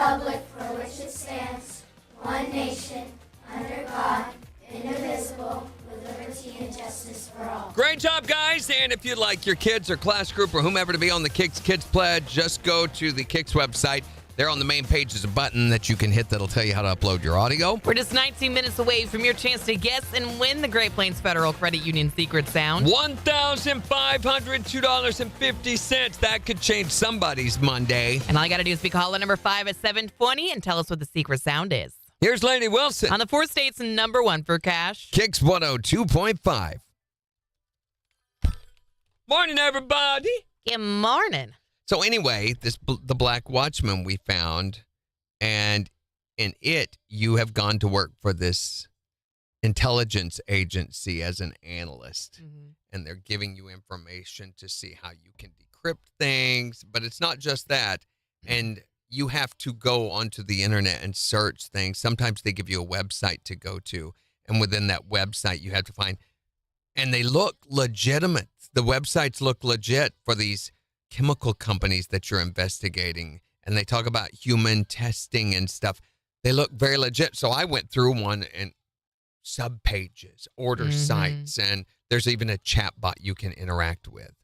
republic for which it stands, one nation, under God, indivisible, with liberty and justice for all. Great job, guys. And if you'd like your kids or class group or whomever to be on the KIX Kids Pledge, just go to the KIX website. There on the main page is a button that you can hit that'll tell you how to upload your audio. We're just 19 minutes away from your chance to guess and win the Great Plains Federal Credit Union secret sound. $1,502.50. That could change somebody's Monday. And all you got to do is be caller number 5 at 720 and tell us what the secret sound is. Here's Lady Wilson. On the 4 states, number 1 for cash. KIX 102.5. Morning, everybody. Good morning. So anyway, the Black Watchman we found, and in it, you have gone to work for this intelligence agency as an analyst, and they're giving you information to see how you can decrypt things, but it's not just that, and you have to go onto the internet and search things. Sometimes they give you a website to go to, and within that website, you have to find, and they look legitimate. The websites look legit for these chemical companies that you're investigating, and they talk about human testing and stuff. They look very legit. So I went through one and subpages, order sites, and there's even a chat bot you can interact with.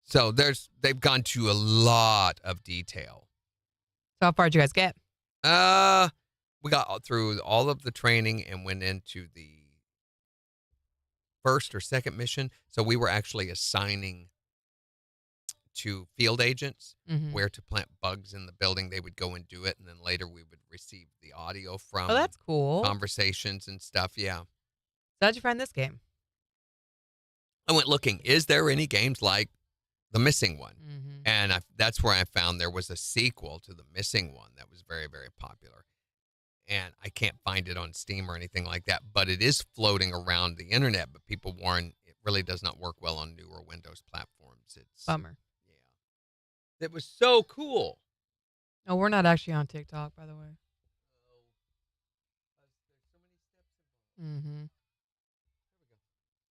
So they've gone to a lot of detail. So how far did you guys get? We got through all of the training and went into the first or second mission. So we were actually assigning to field agents where to plant bugs in the building. They would go and do it, and then later we would receive the audio from that's cool. Conversations and stuff. Yeah. So how'd you find this game? I went looking, is there any games like The Missing One? And that's where I found there was a sequel to The Missing One that was very, very popular. And I can't find it on Steam or anything like that, but it is floating around the internet. But people warn it really does not work well on newer Windows platforms. It's Bummer. It was so cool. Oh, we're not actually on TikTok, by the way.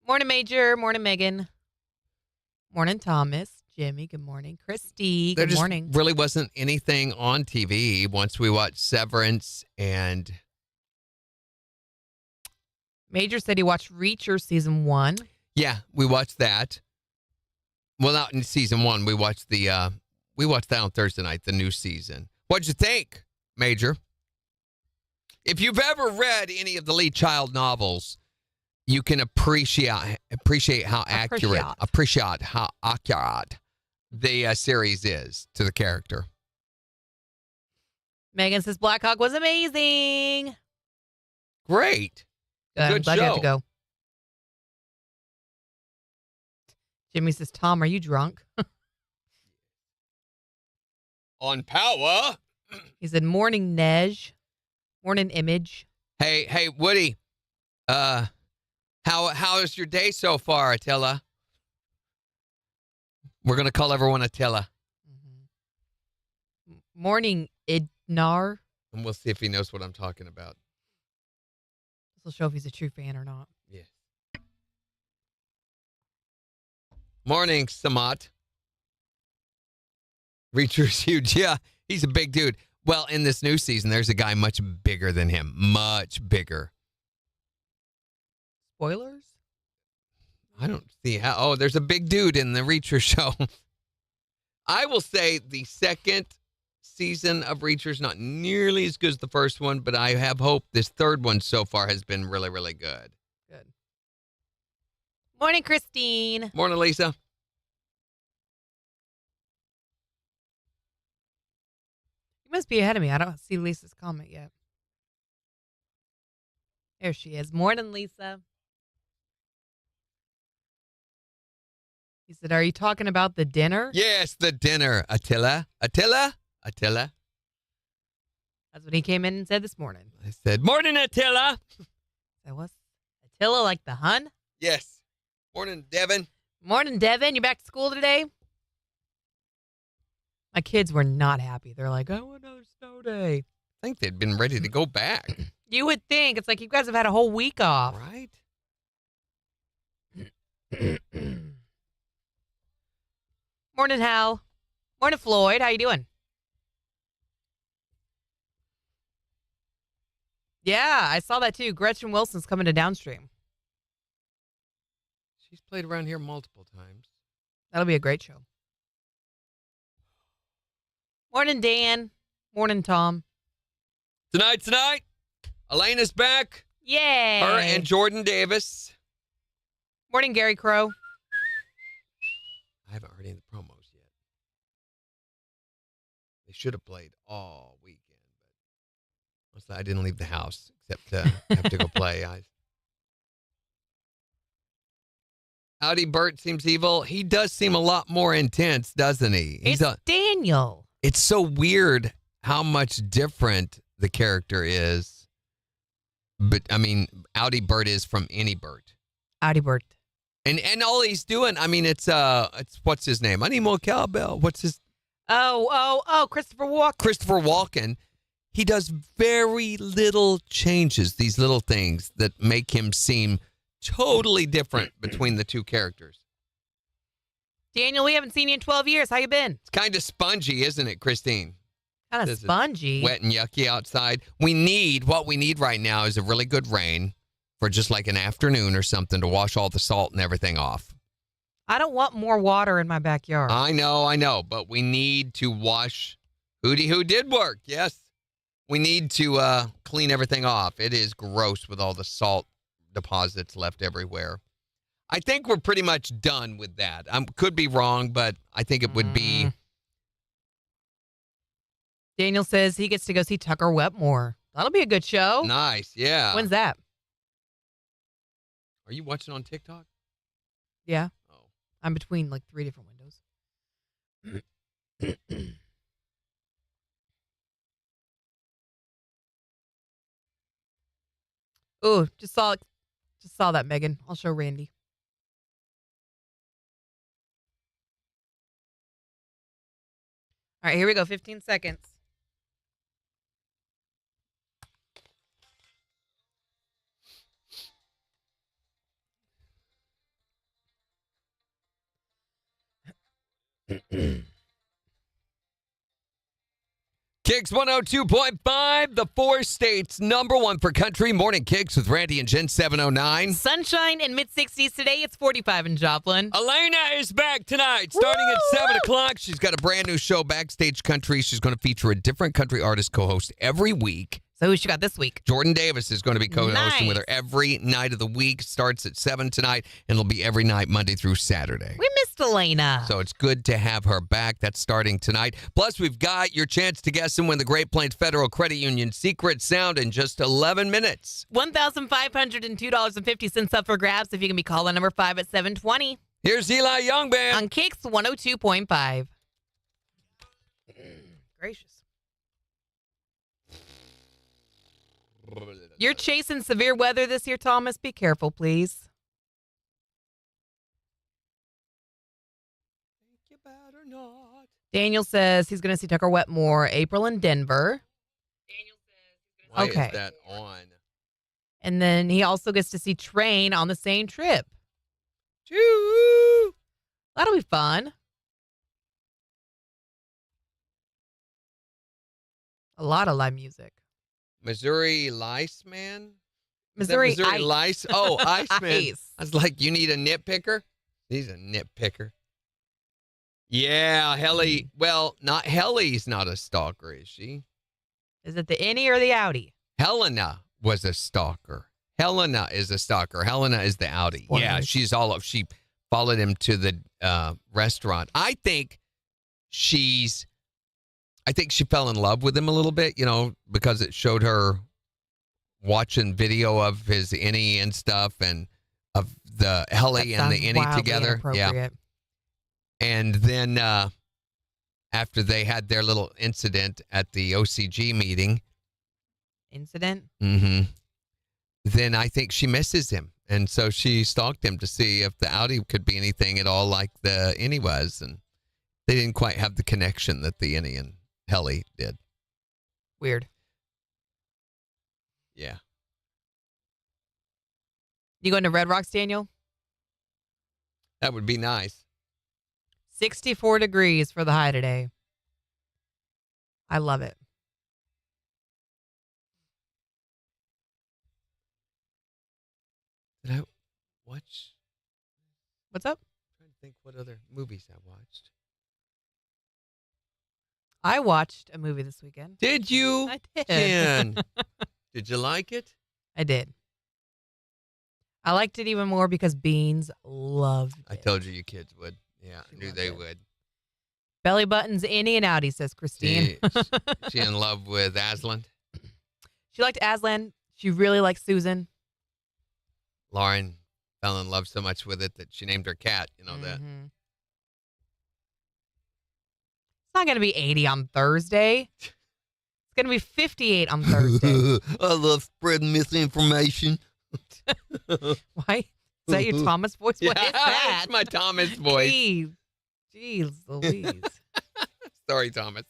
Morning, Major. Morning, Megan. Morning, Thomas. Jimmy, good morning. Christy, good morning. There really wasn't anything on TV once we watched Severance, and Major said he watched Reacher season 1. Yeah, we watched that. Well, not in season 1. We watched that on Thursday night, the new season. What'd you think, Major? If you've ever read any of the Lee Child novels, you can appreciate how accurate the series is to the character. Megan says Black Hawk was amazing. Great. Good Good glad show. you had to go. Jimmy says, Tom, are you drunk? On power. He said, morning, Nej. Morning, Image. Hey, Woody. How is your day so far, Attila? We're going to call everyone Attila. Morning, Idnar. And we'll see if he knows what I'm talking about. This will show if he's a true fan or not. Yes. Morning, Samat. Reacher's huge. Yeah, he's a big dude. Well, in this new season, there's a guy much bigger than him. Much bigger. Spoilers? I don't see how. Oh, there's a big dude in the Reacher show. I will say the second season of Reacher's not nearly as good as the first one, but I have hope this third one so far has been really, really good. Good. Morning, Christine. Morning, Lisa. You must be ahead of me. I don't see Lisa's comment yet. There she is. Morning, Lisa. He said, are you talking about the dinner? Yes, the dinner. Attila. That's what he came in and said this morning. I said, morning, Attila. That was Attila like the Hun? Yes. Morning, Devin. Morning, Devin. You back to school today? My kids were not happy. They're like, I want another snow day. I think they'd been ready to go back. You would think. It's like you guys have had a whole week off. Right? Morning, Hal. Morning, Floyd. How you doing? Yeah, I saw that too. Gretchen Wilson's coming to Downstream. She's played around here multiple times. That'll be a great show. Morning, Dan. Morning, Tom. Tonight, Elena's back. Yay. Her and Jordan Davis. Morning, Gary Crow. I haven't heard any of the promos yet. They should have played all weekend, but mostly I didn't leave the house except to have to go play. Howdy Bert seems evil. He does seem a lot more intense, doesn't he? It's Daniel. It's so weird how much different the character is. But, I mean, Howdy Bert is from any Bert. Howdy Bert. And all he's doing, I mean, it's what's his name? I need more cowbell. What's his? Christopher Walken. Christopher Walken. He does very little changes, these little things that make him seem totally different between the two characters. Daniel, we haven't seen you in 12 years. How you been? It's kind of spongy, isn't it, Christine? Kind of spongy. Wet and yucky outside. What we need right now is a really good rain for just like an afternoon or something to wash all the salt and everything off. I don't want more water in my backyard. I know, but we need to wash. Who did work? Yes. We need to clean everything off. It is gross with all the salt deposits left everywhere. I think we're pretty much done with that. I could be wrong, but I think it would be. Daniel says he gets to go see Tucker Wetmore. That'll be a good show. Nice, yeah. When's that? Are you watching on TikTok? Yeah. Oh. I'm between like 3 different windows. Oh, just saw that, Megan. I'll show Randy. All right, here we go. 15 seconds. KIX 102.5, the 4 states #1 for country. Morning KIX with Randy and Jen 709. Sunshine and mid-60s today. It's 45 in Joplin. Elena is back tonight, starting at 7 o'clock. She's got a brand new show, Backstage Country. She's going to feature a different country artist co-host every week. So who she got this week? Jordan Davis is going to be co-hosting with her Nice. every night of the week. Starts at 7 tonight, and it'll be every night, Monday through Saturday. We missed Elena. So it's good to have her back. That's starting tonight. Plus, we've got your chance to guess and win the Great Plains Federal Credit Union Secret Sound in just 11 minutes. $1,502.50 up for grabs if you can be calling number 5 at 720 Here's Eli Young Band. on KIX 102.5. Gracious. You're chasing severe weather this year, Thomas. Be careful, please. Think you better not. Daniel says he's going to see Tucker Wetmore, April in Denver. Why Okay. is that on? And then he also gets to see Train on the same trip. Choo! That'll be fun. A lot of live music. Missouri Lice Man? Is that Missouri Missouri Ice. Lice? Oh, Iceman. Ice. I was like, you need a nitpicker? He's a nitpicker. Yeah, Helly. Well, not Helly's not a stalker, is she? Is it the innie or the outie? Helena was a stalker. Helena is a stalker. Helena is the outie. Spoilers. Yeah, she followed him to the restaurant. I think she fell in love with him a little bit, because it showed her watching video of his innie and stuff and of the Helly That and the sounds innie wildly together. Yeah. inappropriate. And then after they had their little incident at the OCG meeting, Incident? then I think she misses him. And so she stalked him to see if the outie could be anything at all like the innie was. And they didn't quite have the connection that the innie and Helly did. Weird. Yeah. You going to Red Rocks, Daniel? That would be nice. 64 degrees for the high today. I love it. watch. What's up? I'm trying to think what other movies I watched. I watched a movie this weekend. Did you? I did. Jen? Did you like it? I did. I liked it even more because Beans loved it. I told you kids would. Yeah, She I knew loved they it. would. Belly buttons inny and outy, says Christine. She in love with Aslan. She liked Aslan. She really liked Susan. Lauren fell in love so much with it that she named her cat. You know that. Mhm. It's not going to be 80 on Thursday. It's going to be 58 on Thursday. I love spreading misinformation. Why? Is that your Thomas voice? What is that? It's my Thomas voice. Jeez Louise. Sorry, Thomas.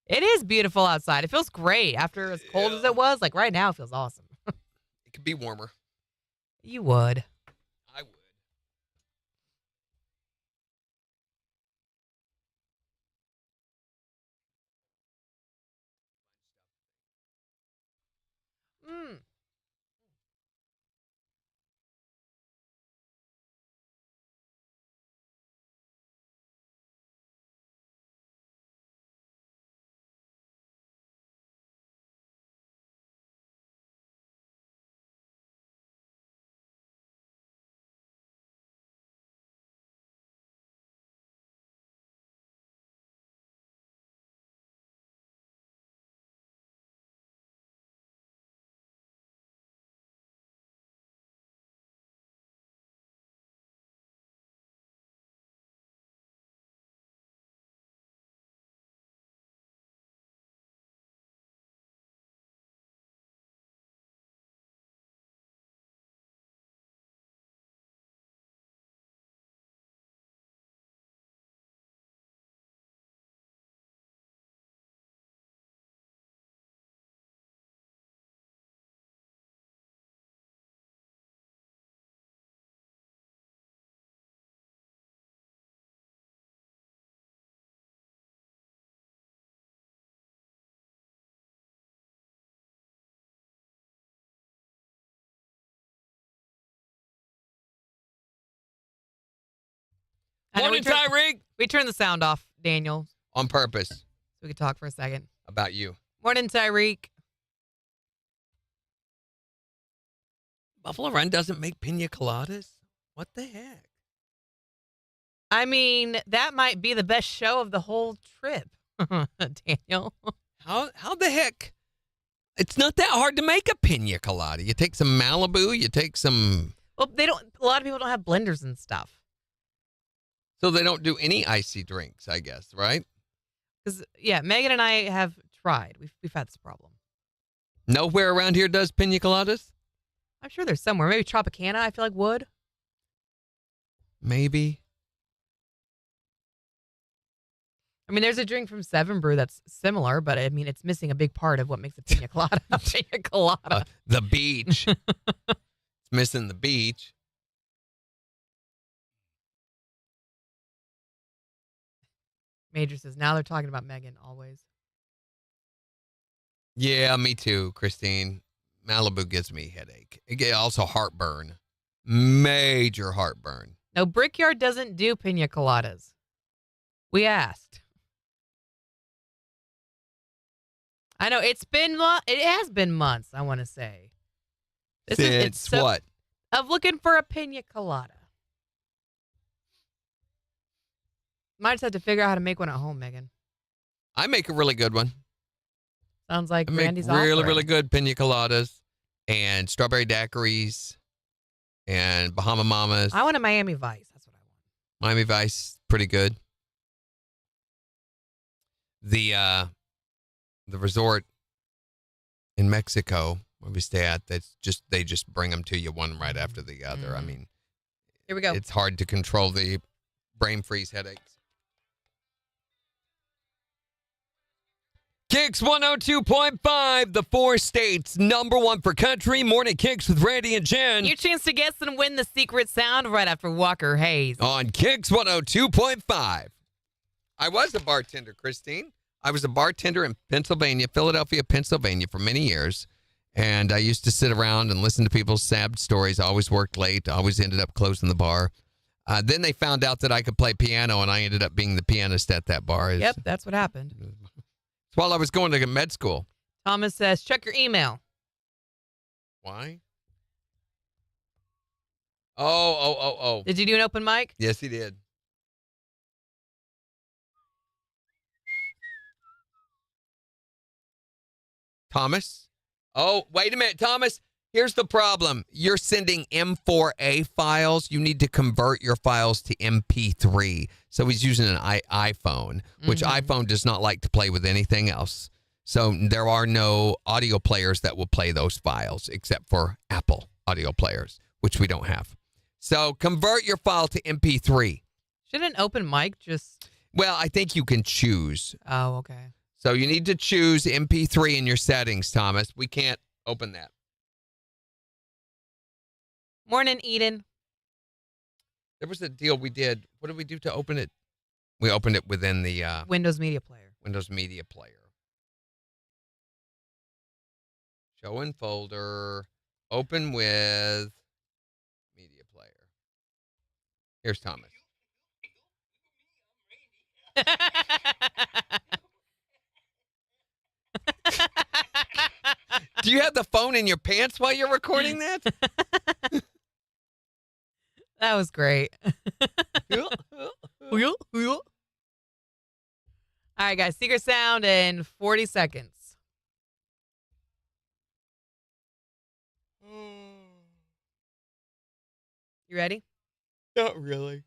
It is beautiful outside. It feels great after as cold as it was. Like right now, it feels awesome. It could be warmer. You would. I would. Mm. I know Morning, Tyreek. we turned the sound off, Daniel, On purpose. so we could talk for a second. About you. Morning, Tyreek. Buffalo Run doesn't make pina coladas? What the heck? I mean, that might be the best show of the whole trip, Daniel. How the heck? It's not that hard to make a pina colada. You take some Malibu, you take some... Well, they don't. A lot of people don't have blenders and stuff. So they don't do any icy drinks, I guess, right? Because yeah, Megan and I have tried. We've had this problem. Nowhere around here does pina coladas? I'm sure there's somewhere. Maybe Tropicana. I feel like would. Maybe. I mean, there's a drink from Seven Brew that's similar, but I mean, it's missing a big part of what makes a pina colada a pina colada. The beach. It's missing the beach. Major says now they're talking about Megan always. Yeah, me too, Christine. Malibu gives me a headache. Also heartburn. Major heartburn. No, Brickyard doesn't do pina coladas. We asked. I know it has been months. I want to say. Since what? Of looking for a pina colada. Might just have to figure out how to make one at home, Megan. I make a really good one. Sounds like I make Randy's really, offering. really good pina coladas and strawberry daiquiris and Bahama Mamas. I want a Miami Vice. That's what I want. Miami Vice, pretty good. The resort in Mexico where we stay at, they just bring them to you one right after the other. I mean, Here we go. it's hard to control the brain freeze headaches. KIX 102.5, the 4 states #1 for country. Morning KIX with Randy and Jen. Your chance to guess and win the secret sound right after Walker Hayes. On KIX 102.5. I was a bartender, Christine. I was a bartender in Philadelphia, Pennsylvania for many years. And I used to sit around and listen to people's sad stories. I always worked late. I always ended up closing the bar. Then they found out that I could play piano, and I ended up being the pianist at that bar. Yep, that's what happened. It's while I was going to med school. Thomas says, check your email. Why? Oh. Did you do an open mic? Yes, he did. Thomas? Oh, wait a minute, Thomas. Here's the problem. You're sending M4A files. You need to convert your files to MP3. So he's using an iPhone, which iPhone does not like to play with anything else. So there are no audio players that will play those files except for Apple audio players, which we don't have. So convert your file to MP3. Should an open mic just... Well, I think you can choose. Oh, okay. So you need to choose MP3 in your settings, Thomas. We can't open that. Morning, Eden. There was a deal we did. What did we do to open it? We opened it within the Windows Media Player. Windows Media Player. Show in folder. Open with Media Player. Here's Thomas. Do you have the phone in your pants while you're recording that? That was great. All right, guys. Secret sound in 40 seconds. You ready? Not really.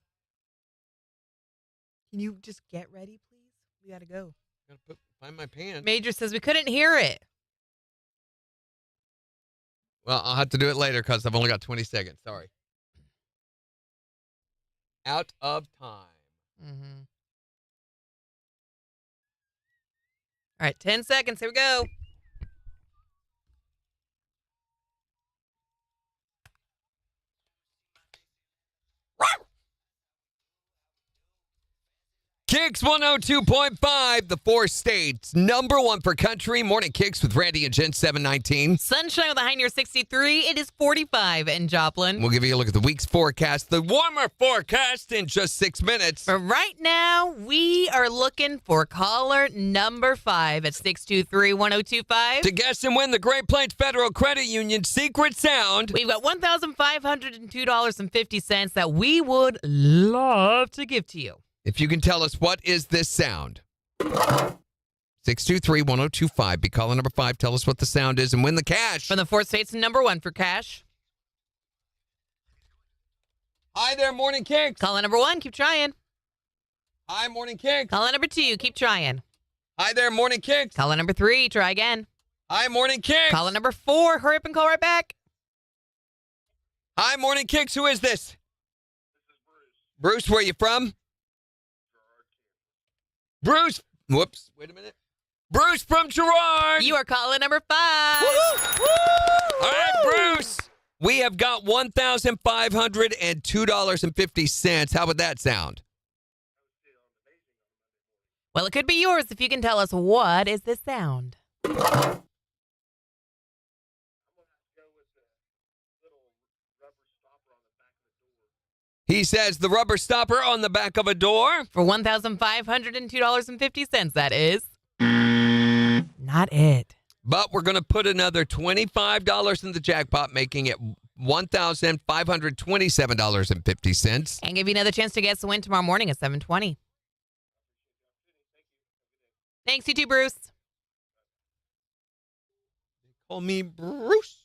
Can you just get ready, please? We got to go. Gotta find my pants. Major says we couldn't hear it. Well, I'll have to do it later because I've only got 20 seconds. Sorry. Out of time. Mm-hmm. All right, 10 seconds. Here we go. KIX 102.5, the 4 states. Number 1 for country. Morning KIX with Randy and Jen, 719. Sunshine with a high near 63. It is 45 in Joplin. We'll give you a look at the week's forecast, the warmer forecast in just 6 minutes. But right now, we are looking for caller number 5 at 623-1025. To guess and win the Great Plains Federal Credit Union secret sound. We've got $1,502.50 that we would love to give to you. If you can tell us what is this sound. 623-1025. Be caller number 5. Tell us what the sound is and win the cash. From the 4 states, number 1 for cash. Hi there, Morning KIX. Caller number 1, keep trying. Hi, Morning KIX. Caller number 2, keep trying. Hi there, Morning KIX. Caller number 3, try again. Hi, Morning KIX. Caller number 4, hurry up and call right back. Hi, Morning KIX. Who is this? This is Bruce. Bruce, where are you from? Bruce. Whoops. Wait a minute. Bruce from Gerard. You are caller number 5. Woo-hoo. Woo! All right, Bruce. We have got $1,502.50. How would that sound? Well, it could be yours if you can tell us what is this sound. He says the rubber stopper on the back of a door. For $1,502.50, that is. Not it. But we're going to put another $25 in the jackpot, making it $1,527.50. And give you another chance to guess the win tomorrow morning at 7:20. Thanks, you too, Bruce. Call me Bruce.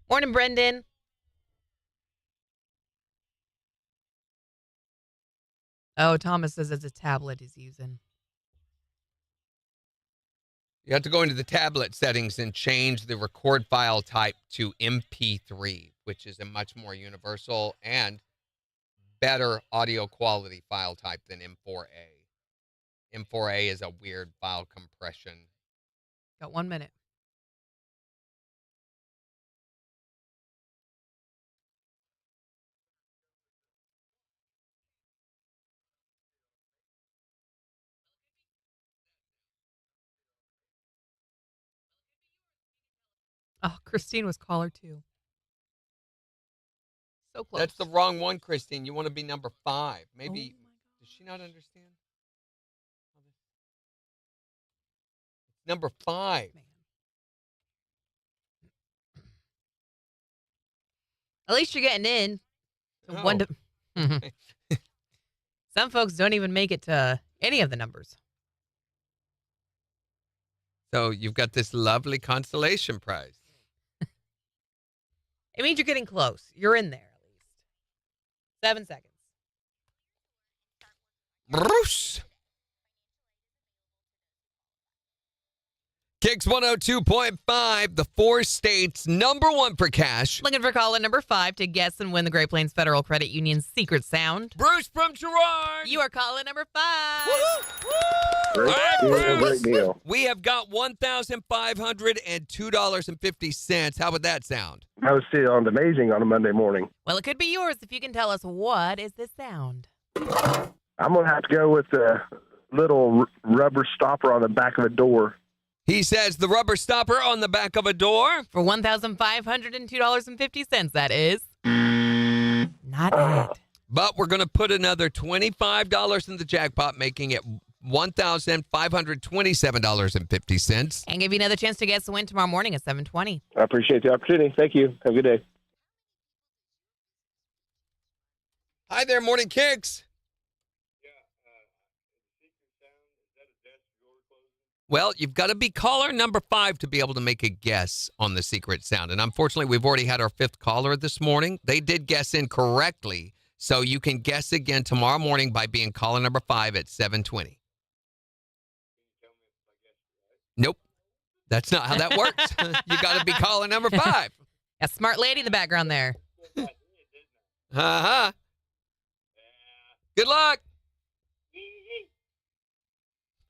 Morning, Brendan. Oh, Thomas says it's a tablet he's using. You have to go into the tablet settings and change the record file type to MP3, which is a much more universal and better audio quality file type than M4A. M4A is a weird file compression. Got 1 minute. Oh, Christine was caller 2. So close. That's the wrong one, Christine. You want to be number 5. Maybe, does she not understand? Number 5. Man. At least you're getting in. No. One to... Some folks don't even make it to any of the numbers. So you've got this lovely consolation prize. It means you're getting close. You're in there at least. 7 seconds. Bruce. KIX 102.5, the 4 states number 1 for cash. Looking for caller number 5 to guess and win the Great Plains Federal Credit Union's secret sound. Bruce from Girard. You are caller number 5. All right, Bruce. Great deal. We have got $1,502.50. How would that sound? That was still amazing on a Monday morning. Well, it could be yours if you can tell us what is this sound. I'm going to have to go with the little rubber stopper on the back of a door. He says the rubber stopper on the back of a door. For $1,502.50, that is. Not it. But we're going to put another $25 in the jackpot, making it $1,527.50. And give you another chance to guess the win tomorrow morning at 7:20. I appreciate the opportunity. Thank you. Have a good day. Hi there, Morning Kicks. Well, you've got to be caller number 5 to be able to make a guess on the secret sound. And unfortunately, we've already had our 5th caller this morning. They did guess incorrectly. So you can guess again tomorrow morning by being caller number 5 at 7:20. Nope. That's not how that works. You got to be caller number 5. A smart lady in the background there. Uh-huh. Good luck.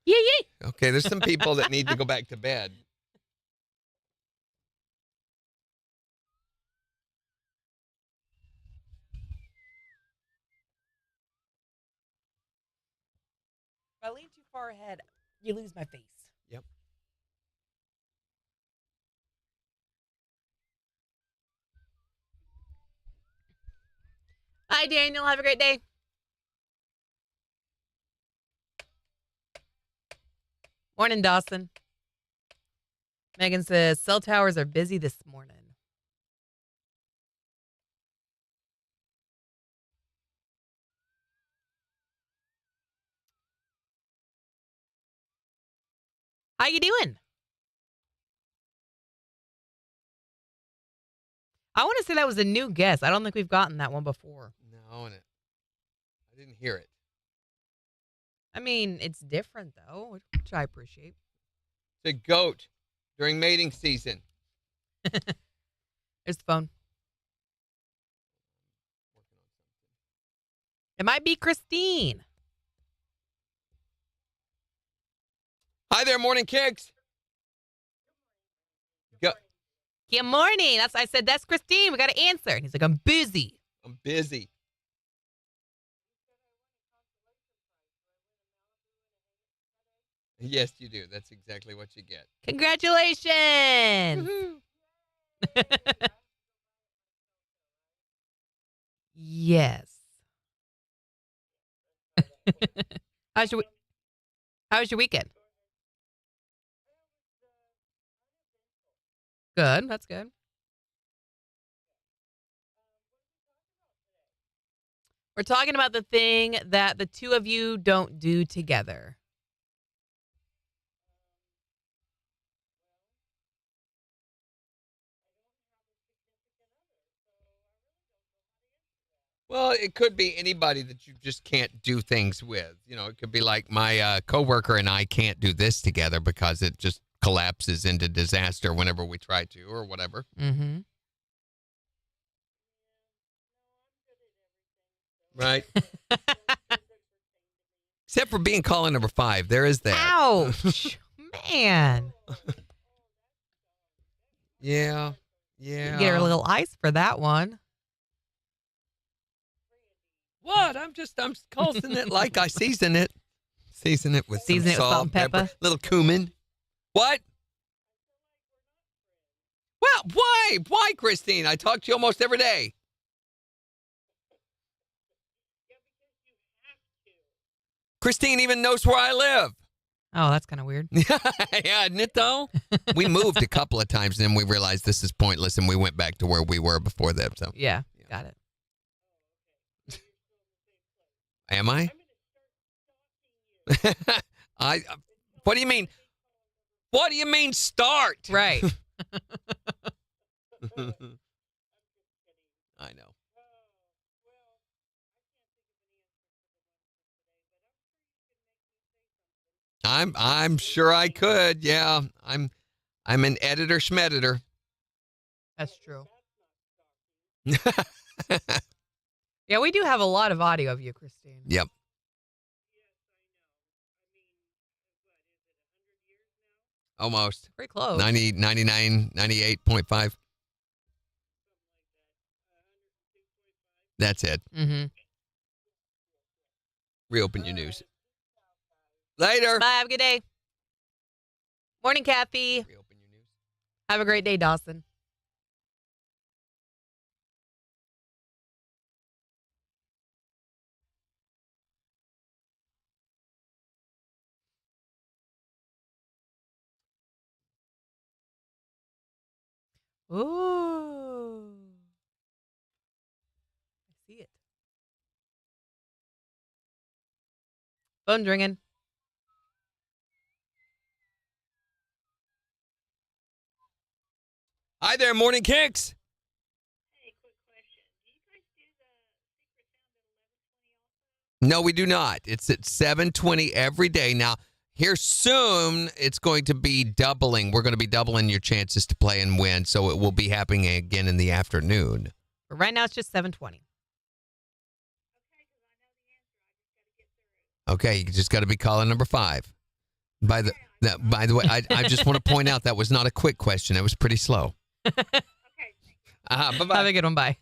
Yee yee. Okay, there's some people that need to go back to bed. If I lean too far ahead, you lose my face. Yep. Hi, Daniel. Have a great day. Morning, Dawson. Megan says, cell towers are busy this morning. How you doing? I want to say that was a new guess. I don't think we've gotten that one before. No, and I didn't hear it. I mean, it's different, though, which I appreciate. It's a goat during mating season. There's the phone. It might be Christine. Hi there, Morning Kicks. Go. Good morning. I said, that's Christine. We got to answer. And he's like, I'm busy. I'm busy. Yes, you do. That's exactly what you get. Congratulations. Yes. How's your weekend? Good. That's good. We're talking about the thing that the two of you don't do together. Well, it could be anybody that you just can't do things with. You know, it could be like my coworker and I can't do this together because it just collapses into disaster whenever we try to or whatever. Mm-hmm. Right. Except for being caller number 5. There is that. Ouch. Man. Yeah. Yeah. Get her a little ice for that one. What? I'm calling it like I season it. Season it with Season some it with salt and pepper. little cumin. What? Well, Why? Why, Christine? I talk to you almost every day. Christine even knows where I live. Oh, that's kind of weird. Yeah, isn't it though? We moved a couple of times and then we realized this is pointless and we went back to where we were before that. So Yeah, got it. am I? What do you mean? What do you mean start? Right. I know. I'm sure I could. Yeah. I'm an editor schmeditor. That's true. Yeah, we do have a lot of audio of you, Christine. Yep. Almost. Pretty close. 90, 99, 98.5. That's it. Mm-hmm. Reopen your news. Later. Bye. Have a good day. Morning, Kathy. Reopen your news. Have a great day, Dawson. Ooh. I see it. Phone's ringing. Hi there, Morning KIX. Hey, quick question. Do you guys do the secret sound at 11:20 also? No, we do not. It's at 7:20 every day. Now, here soon, it's going to be doubling. We're going to be doubling your chances to play and win, so it will be happening again in the afternoon. But right now, it's just 7:20. Okay, you just got to be calling number 5. By the way, I just want to point out that was not a quick question. It was pretty slow. Okay. Bye-bye. Have a good one. Bye.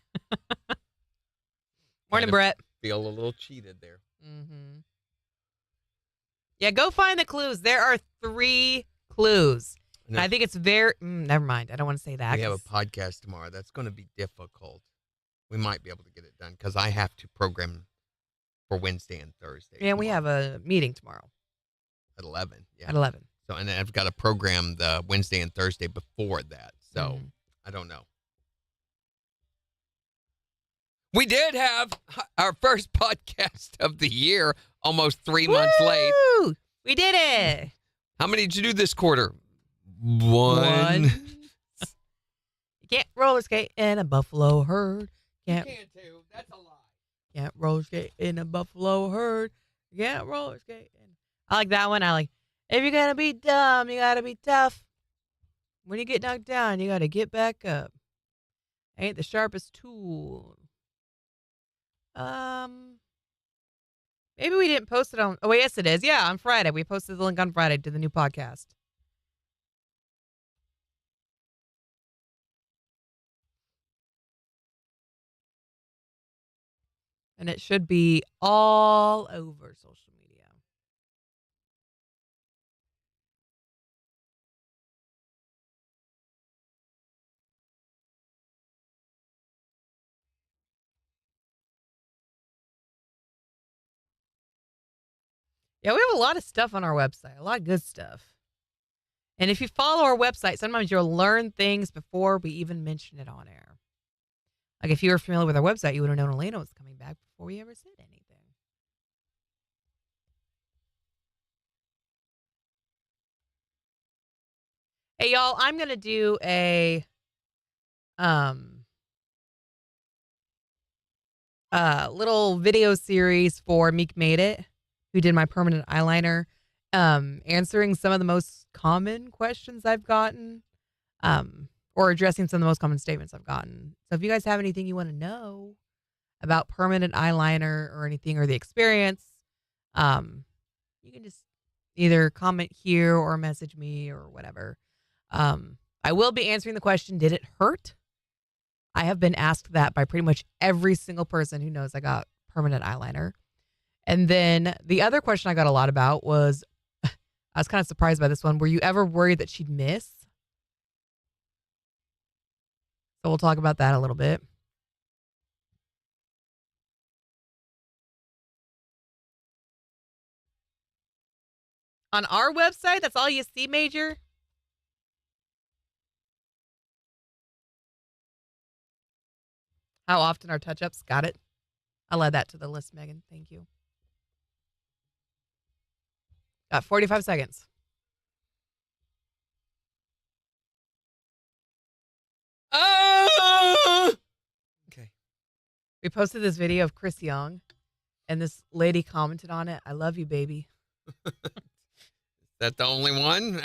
Morning, Kinda Brett. Feel a little cheated there. Mm-hmm. Yeah, go find the clues. There are 3 clues. No. And I think it's very... never mind. I don't want to say that. We have a 'cause- podcast tomorrow. That's going to be difficult. We might be able to get it done because I have to program for Wednesday and Thursday. Yeah, we tomorrow have a meeting tomorrow at 11. Yeah. at 11. So, and then I've got to program the Wednesday and Thursday before that. So, Mhm. I don't know. We did have our first podcast of the year, almost 3 months late. Woo! We did it. How many did you do this quarter? One. You can't roller skate in a buffalo herd. You Can't can't do. That's a lie. Can't roller skate in a buffalo herd. You can't roller skate. I like that one. I like, if you're going to be dumb, you got to be tough. When you get knocked down, you got to get back up. Ain't the sharpest tool. Maybe we didn't post it on. Oh, yes, it is. Yeah, on Friday. We posted the link on Friday to the new podcast. And it should be all over social media. Yeah, we have a lot of stuff on our website, a lot of good stuff. And if you follow our website, sometimes you'll learn things before we even mention it on air. Like if you were familiar with our website, you would have known Elena was coming back before we ever said anything. Hey, y'all, I'm going to do a little video series for Meek Made It, who did my permanent eyeliner, answering some of the most common questions I've gotten, or addressing some of the most common statements I've gotten. So if you guys have anything you want to know about permanent eyeliner or anything, or the experience, you can just either comment here or message me or whatever. I will be answering the question, did it hurt? I have been asked that by pretty much every single person who knows I got permanent eyeliner. And then the other question I got a lot about was, I was kind of surprised by this one. Were you ever worried that she'd miss? So we'll talk about that a little bit. On our website, that's all you see, Major? How often are touch-ups? Got it. I'll add that to the list, Megan. Thank you. Got 45 seconds. Okay. We posted this video of Chris Young, and this lady commented on it. I love you, baby. That the only one?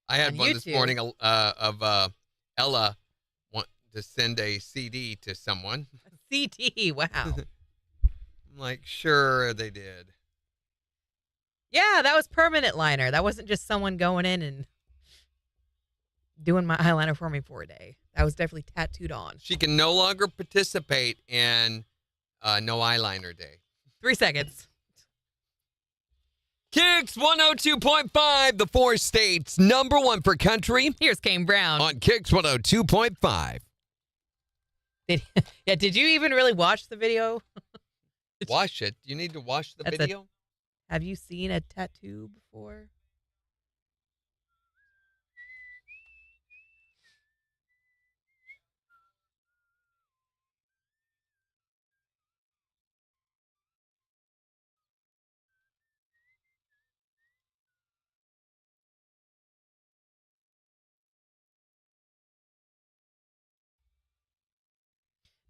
I had On one this YouTube. morning of Ella want to send a CD to someone. CT, wow. I'm like, sure they did. Yeah, that was permanent liner. That wasn't just someone going in and doing my eyeliner for me for a day. That was definitely tattooed on. She can no longer participate in No Eyeliner Day. 3 seconds. KIX 102.5, the 4 states, #1 for country Here's Kane Brown. on KIX 102.5. Did you even really watch the video? Watch it. You need to watch the That's video. Have you seen a tattoo before?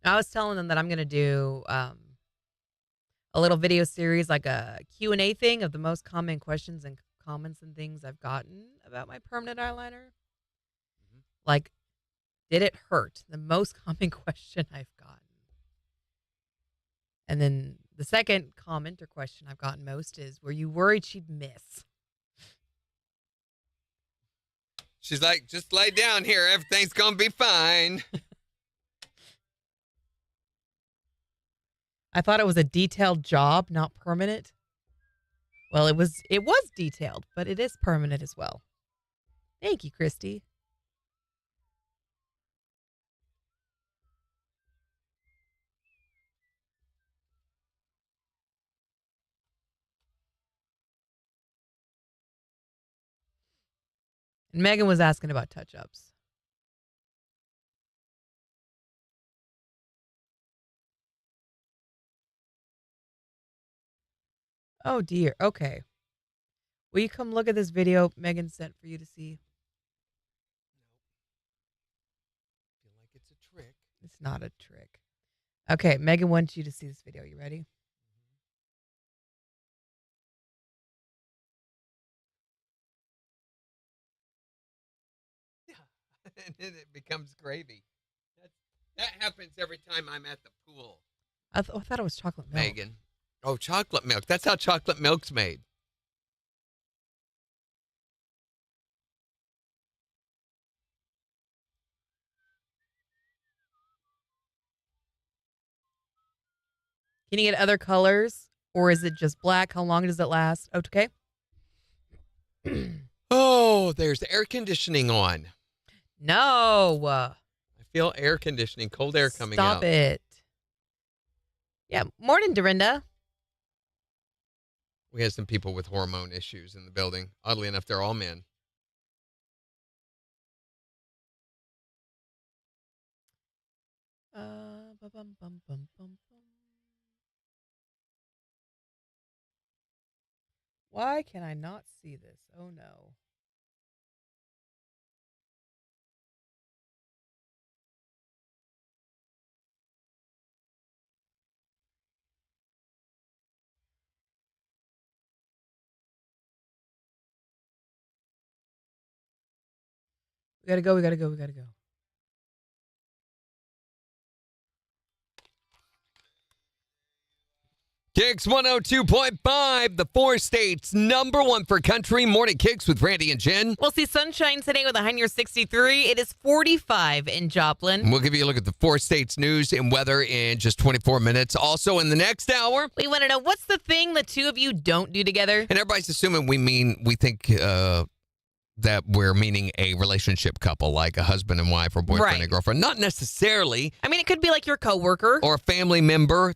I was telling them that I'm going to do a little video series, like a Q&A thing of the most common questions and comments and things I've gotten about my permanent eyeliner. Like, did it hurt? The most common question I've gotten. And then the second comment or question I've gotten most is, were you worried she'd miss? She's like, just lay down here. Everything's going to be fine. I thought it was a detailed job, not permanent. Well, it was detailed, but it is permanent as well. Thank you, Christy. And Megan was asking about touch-ups. Oh, dear. Okay. Will you come look at this video Megan sent for you to see? Feel like it's a trick. It's not a trick. Okay, Megan wants you to see this video. You ready? And then it becomes gravy. That happens every time I'm at the pool. I thought it was chocolate milk. Megan. Oh, chocolate milk. That's how chocolate milk's made. Can you get other colors? Or is it just black? How long does it last? Okay. Oh, there's air conditioning on. No. I feel air conditioning, cold air coming out. Stop it. Yeah. Morning, Dorinda. We had some people with hormone issues in the building. Oddly enough, they're all men. Bum, bum, bum, bum. Why can I not see this? Oh, no. We gotta go. We gotta go. We gotta go. KIX 102.5, the 4 states, #1 for country. Morning KIX with Randy and Jen. We'll see sunshine today with a high near 63. It is 45 in Joplin. We'll give you a look at the 4 states news and weather in just 24 minutes. Also, in the next hour, We want to know, what's the thing the two of you don't do together? and everybody's assuming we think that we're meaning a relationship couple, like a husband and wife or boyfriend Right. and girlfriend. Not necessarily. I mean, it could be like your coworker. Or a family member.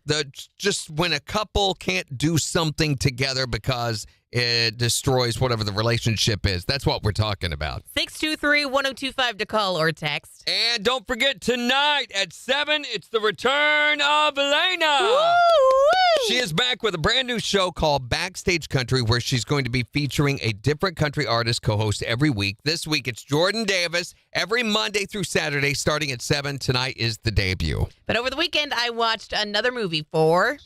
Just when a couple can't do something together because it destroys whatever the relationship is. That's what we're talking about. 623-1025 to call or text. And don't forget, tonight at 7, it's the return of Elena. Woo-wee! She is back with a brand new show called Backstage Country, where she's going to be featuring a different country artist co-host every week. This week, it's Jordan Davis. Every Monday through Saturday, starting at 7. Tonight is the debut. But over the weekend, I watched another movie for...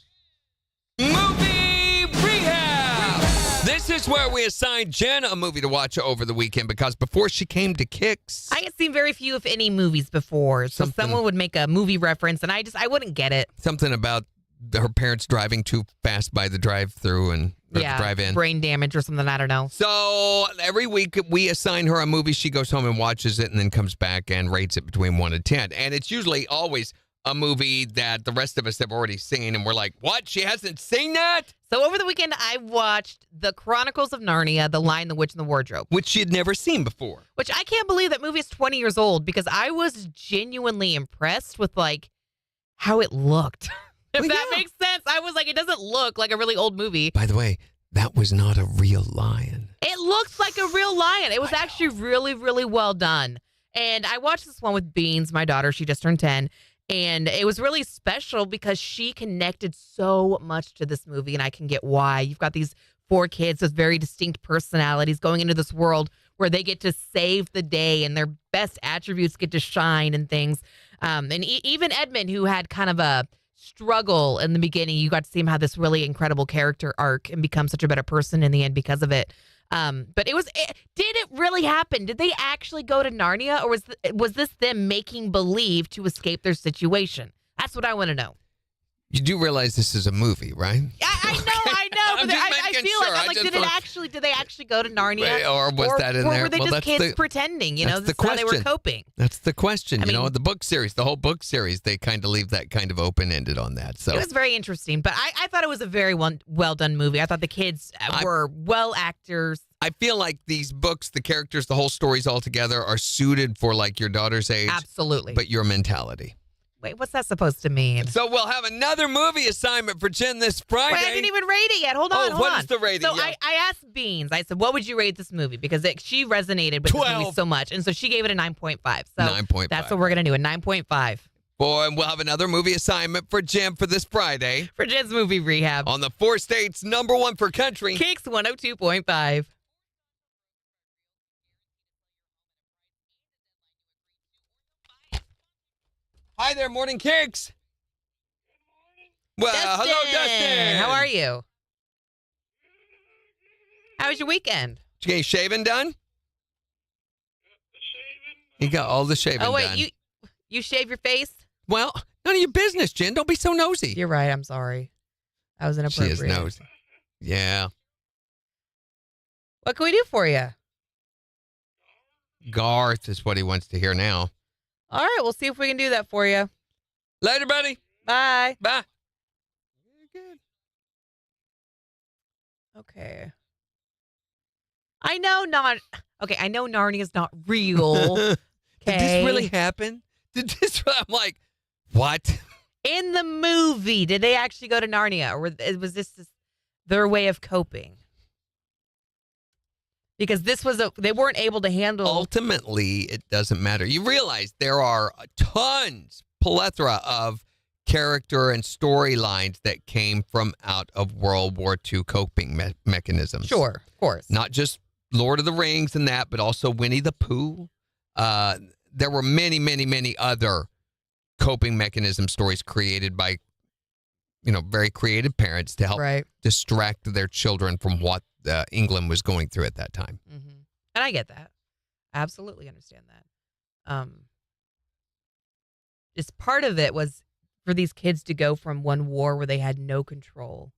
Movie Rehab! This is where we assigned Jen a movie to watch over the weekend, because before she came to KIX, I had seen very few, if any, movies before. So someone would make a movie reference, and I wouldn't get it. something about her parents driving too fast by the drive-through or the drive-in. Brain damage or something, I don't know. So every week we assign her a movie. She goes home and watches it and then comes back and rates it between 1 and 10. And it's usually always a movie that the rest of us have already seen. And we're like, what? She hasn't seen that? So over the weekend, I watched The Chronicles of Narnia, The Lion, the Witch, and the Wardrobe. Which she had never seen before. Which I can't believe that movie is 20 years old, because I was genuinely impressed with, like, how it looked. If Well, that yeah. makes sense. I was like, it doesn't look like a really old movie. By the way, that was not a real lion. It looked like a real lion. It was actually really, really well done. And I watched this one with Beans, my daughter. She just turned 10. And it was really special because she connected so much to this movie, and I can get why. You've got these 4 kids with very distinct personalities going into this world where they get to save the day and their best attributes get to shine and things. And even Edmund, who had kind of a struggle in the beginning, you got to see him have this really incredible character arc and become such a better person in the end because of it. But did it really happen? Did they actually go to Narnia, or was this them making believe to escape their situation? That's what I want to know. You do realize this is a movie, right? I know, I'm but just I making feel sure. like I'm I like, just did they actually go to Narnia? Or was that in or there? were they Well, just that's kids pretending? You know, that's this the is how they were question. coping. That's the question. I You know, mean- the book series, the whole book series, they kind of leave that kind of open-ended on that. So It was very interesting, but I thought it was a very well done movie. I thought the kids were well actors. I feel like these books, the characters, the whole stories all together are suited for like your daughter's age, Absolutely. but your mentality. Wait, what's that supposed to mean? So we'll have another movie assignment for Jen this Friday. Wait, I didn't even rate it yet. Hold on, what is the rating? So Yeah. I asked Beans. I said, "What would you rate this movie?" Because she resonated with this movie 12. so much, and so she gave it a 9.5. So 9.5. that's what we're gonna do, a 9.5 Boy, and we'll have another movie assignment for Jen for this Friday for Jen's movie rehab. on the 4 states #1 for country. KIX 102.5. Hi there, Morning Kicks. Well, hello, Dustin. How are you? How was your weekend? Did you get your shaving done? You got all the shaving Oh wait, done. you shave your face? Well, none of your business, Jen. Don't be so nosy. You're right. I'm sorry. I was She inappropriate. is nosy. Yeah. What can we do for you? Garth is what he wants to hear now. All right, we'll see if we can do that for you. Later, buddy. Bye. Bye. Okay. I know Narnia's not real. Did Okay. this really happen? Did this? I'm like, what? In the movie, did they actually go to Narnia, or was this their way of coping? Because they weren't able to handle. Ultimately, it doesn't matter. You realize there are plethora of character and storylines that came from out of World War II coping mechanisms. Sure, of course. Not just Lord of the Rings and that, but also Winnie the Pooh. There were many, many, many other coping mechanism stories created by, very creative parents to help Right. distract their children from what England was going through at that time. Mm-hmm. And I get that. I absolutely understand that. Just part of it was for these kids to go from one war where they had no control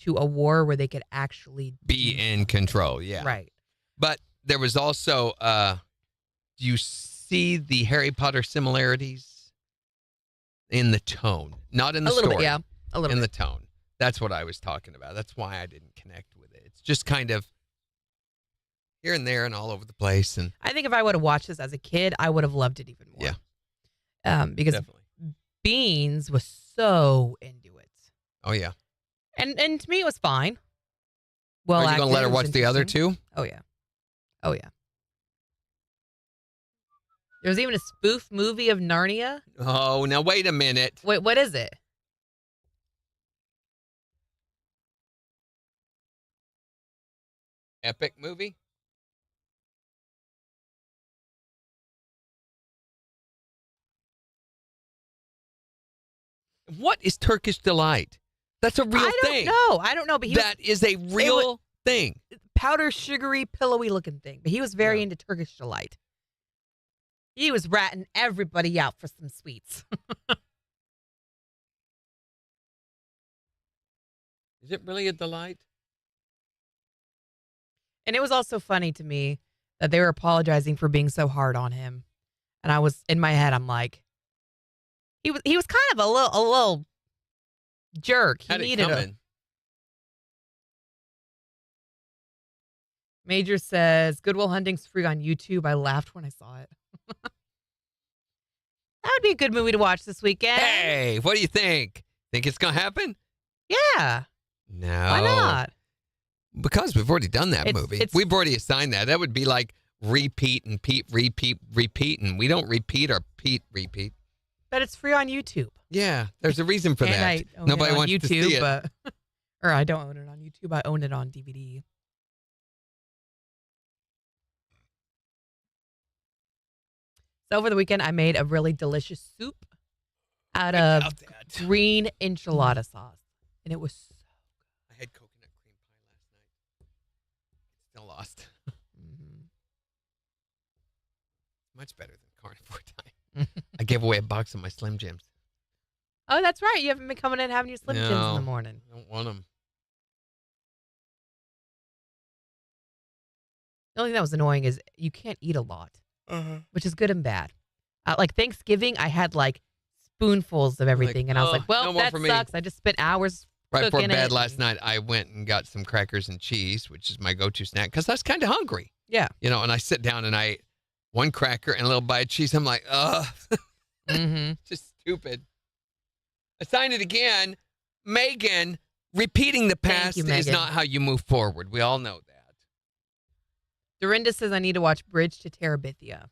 to a war where they could actually Be in control, yeah. Right. But there was also, do you see the Harry Potter similarities in the tone? Not in the A little story. bit, yeah. A little In bit. the tone. That's what I was talking about. That's why I didn't connect with it. It's just kind of, here and there and all over the place. And I think if I would have watched this as a kid, I would have loved it even more. Yeah. Because definitely. Beans was so into it. Oh, yeah. And to me, it was fine. Well, Are you going acted, to let her it was watch the other interesting. two? Oh, yeah. Oh, yeah. There's even a spoof movie of Narnia. Oh, now wait a minute. Wait, what is it? Epic movie? What is Turkish Delight? That's a real thing. I don't know. But That is a real thing. Powder, sugary, pillowy looking thing. But he was very into Turkish Delight. He was ratting everybody out for some sweets. Is it really a delight? And it was also funny to me that they were apologizing for being so hard on him. And I was in my head, I'm like, he was kind of a little jerk. He Had it needed a coming. Major says Good Will Hunting's free on YouTube. I laughed when I saw it. That would be a good movie to watch this weekend. Hey, what do you think? Think it's going to happen? Yeah. No. Why not? Because we've already done that movie. We've already assigned that. That would be like repeat, and we don't repeat or repeat. But it's free on YouTube. Yeah, there's a reason for And that. I own Nobody it on wants YouTube, to see it. but or I don't own it on YouTube. I own it on DVD. So over the weekend, I made a really delicious soup out of About that. green enchilada sauce, and it was so I had coconut cream pie last night. Still lost. Mhm. Much better than carnivore time. I gave away a box of my Slim Jims. Oh, that's right. You haven't been coming in and having your Slim Jims in No. the morning. I don't want them. The only thing that was annoying is you can't eat a lot, which is good and bad. Like Thanksgiving, I had like spoonfuls of everything, and I was like, well, no more that for me. sucks. I just spent hours Right before cooking bed it. last night, I went and got some crackers and cheese, which is my go-to snack, because I was kind of hungry. Yeah. You know, and I sit down and I ate one cracker and a little bite of cheese. I'm like, ugh. Mm-hmm. Just stupid. I signed it again. Megan, repeating the Thank past you, is Megan. not how you move forward. We all know that. Dorinda says I need to watch Bridge to Terabithia.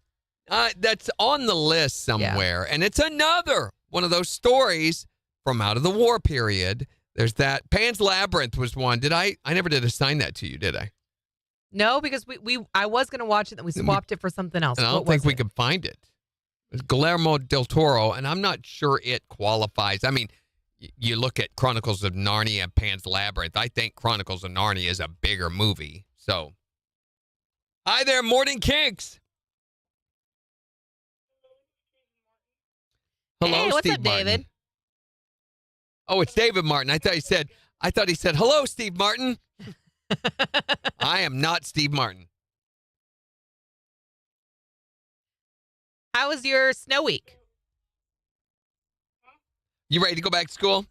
That's on the list somewhere. And it's another one of those stories from out of the war period. There's that. Pan's Labyrinth was one. I never did assign that to you, did I? No, because I was going to watch it, and we swapped it for something else. And I What don't think was we it? could find it. It's Guillermo del Toro, and I'm not sure it qualifies. I mean, you look at Chronicles of Narnia and Pan's Labyrinth. I think Chronicles of Narnia is a bigger movie. So, hi there, Morning KIX. Hello, Hey, what's Steve up, Martin. David? Oh, it's David Martin. I thought he said, hello, Steve Martin. I am not Steve Martin. How was your snow week? You ready to go back to school?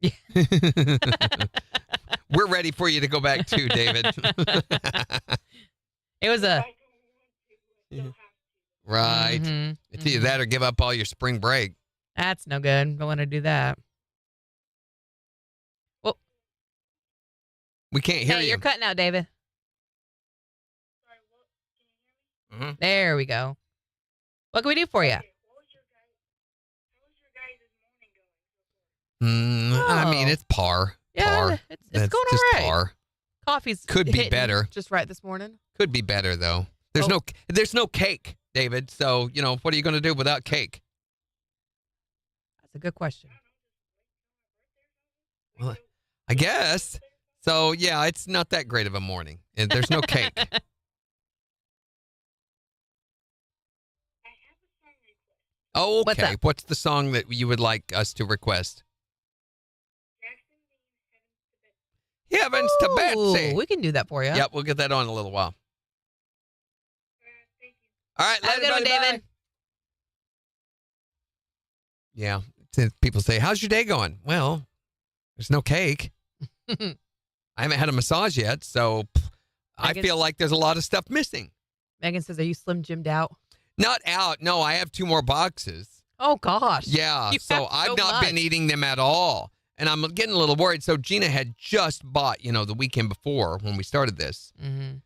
Yeah. We're ready for you to go back too, David. It was a I don't want to, but still have to. Right. Mhm, It's either mhm. that or give up all your spring break. That's no good. Don't want to do that. We can't hear Hey, you. you're cutting out, David. Sorry, what? Can you hear me? Mhm. There we go. What can we do for you? Okay, how was your guys' morning going? I mean, Oh. it's par. Yeah, Par. it's That's going just all right. par. Coffee's Could be hitting better. just right this morning. Could be better though. There's Oh. no cake, David. So what are you going to do without cake? That's a good question. Well, I guess. So yeah, it's not that great of a morning. And there's no cake. I have a song request. Oh, What's okay. up? What's the song that you would like us to request? Jackson Dean, Heavens to Betsy. Ooh, we can do that for you. Yep, we'll get that on in a little while. thank you. All right, Have a good one, later, buddy. David. Bye. Yeah. Since people say, "How's your day going?" Well, there's no cake. I haven't had a massage yet, so I feel like there's a lot of stuff missing. Megan says, are you Slim Jimmed out? Not out. No, I have 2 more boxes. Oh, gosh. Yeah, You so have I've so not been much. eating them at all. And I'm getting a little worried. So Gina had just bought, the weekend before when we started this. Mm-hmm.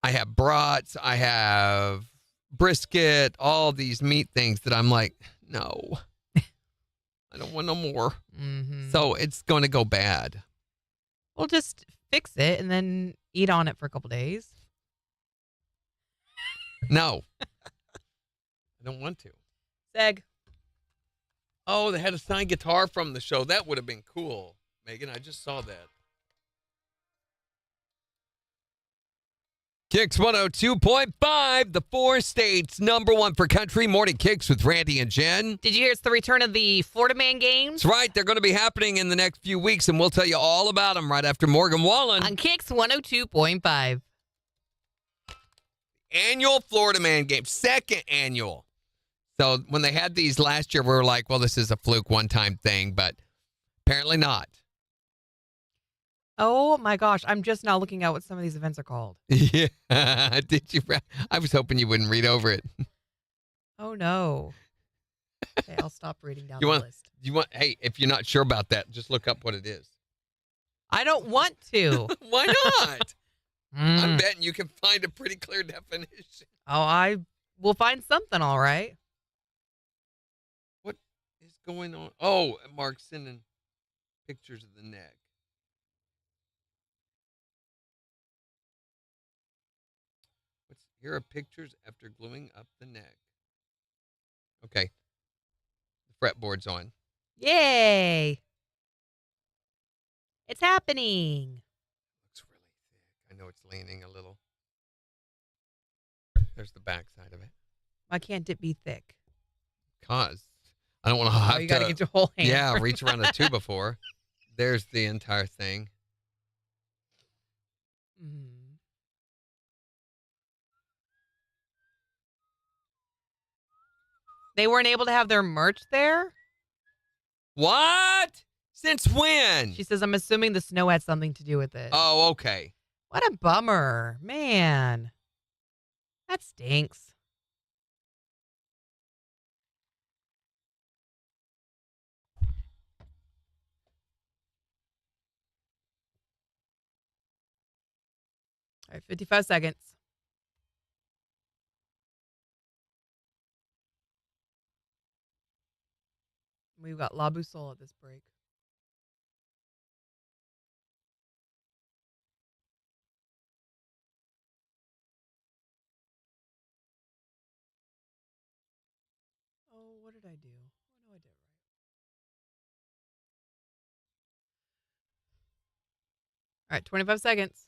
I have brats, I have brisket, all these meat things that I'm like, no, I don't want no more. Mm-hmm. So it's going to go bad. We'll just fix it and then eat on it for a couple days. No, I don't want to. Seg. Oh, they had a signed guitar from the show. That would have been cool, Megan. I just saw that. KIX 102.5, the 4 states #1 for country. Morning KIX with Randy and Jen. Did you hear it's the return of the Florida Man games? That's right. They're going to be happening in the next few weeks, and we'll tell you all about them right after Morgan Wallen. On KIX 102.5. Annual Florida Man game, 2nd annual. So when they had these last year, we were like, well, this is a fluke one-time thing, but apparently not. Oh, my gosh. I'm just now looking at what some of these events are called. Yeah. Did you? I was hoping you wouldn't read over it. Oh, no. Okay, I'll stop reading down You the want- list. Hey, if you're not sure about that, just look up what it is. I don't want to. Why not? I'm Mm. betting you can find a pretty clear definition. Oh, I will find something, all right. What is going on? Oh, Mark's sending pictures of the neck. Here are pictures after gluing up the neck. Okay. The fretboard's on. Yay. It's happening. Looks really thick. I know it's leaning a little. There's the back side of it. Why can't it be thick? Cause I don't want to have Oh, you got to to. get your whole hand. Yeah, reach around a 2x4. There's the entire thing. Mhm. They weren't able to have their merch there? What? Since when? She says, I'm assuming the snow had something to do with it. Oh, okay. What a bummer. Man. That stinks. All right, 55 seconds. We've got La Boussole at this break. Oh, what did I do? What did I do right? All right, 25 seconds.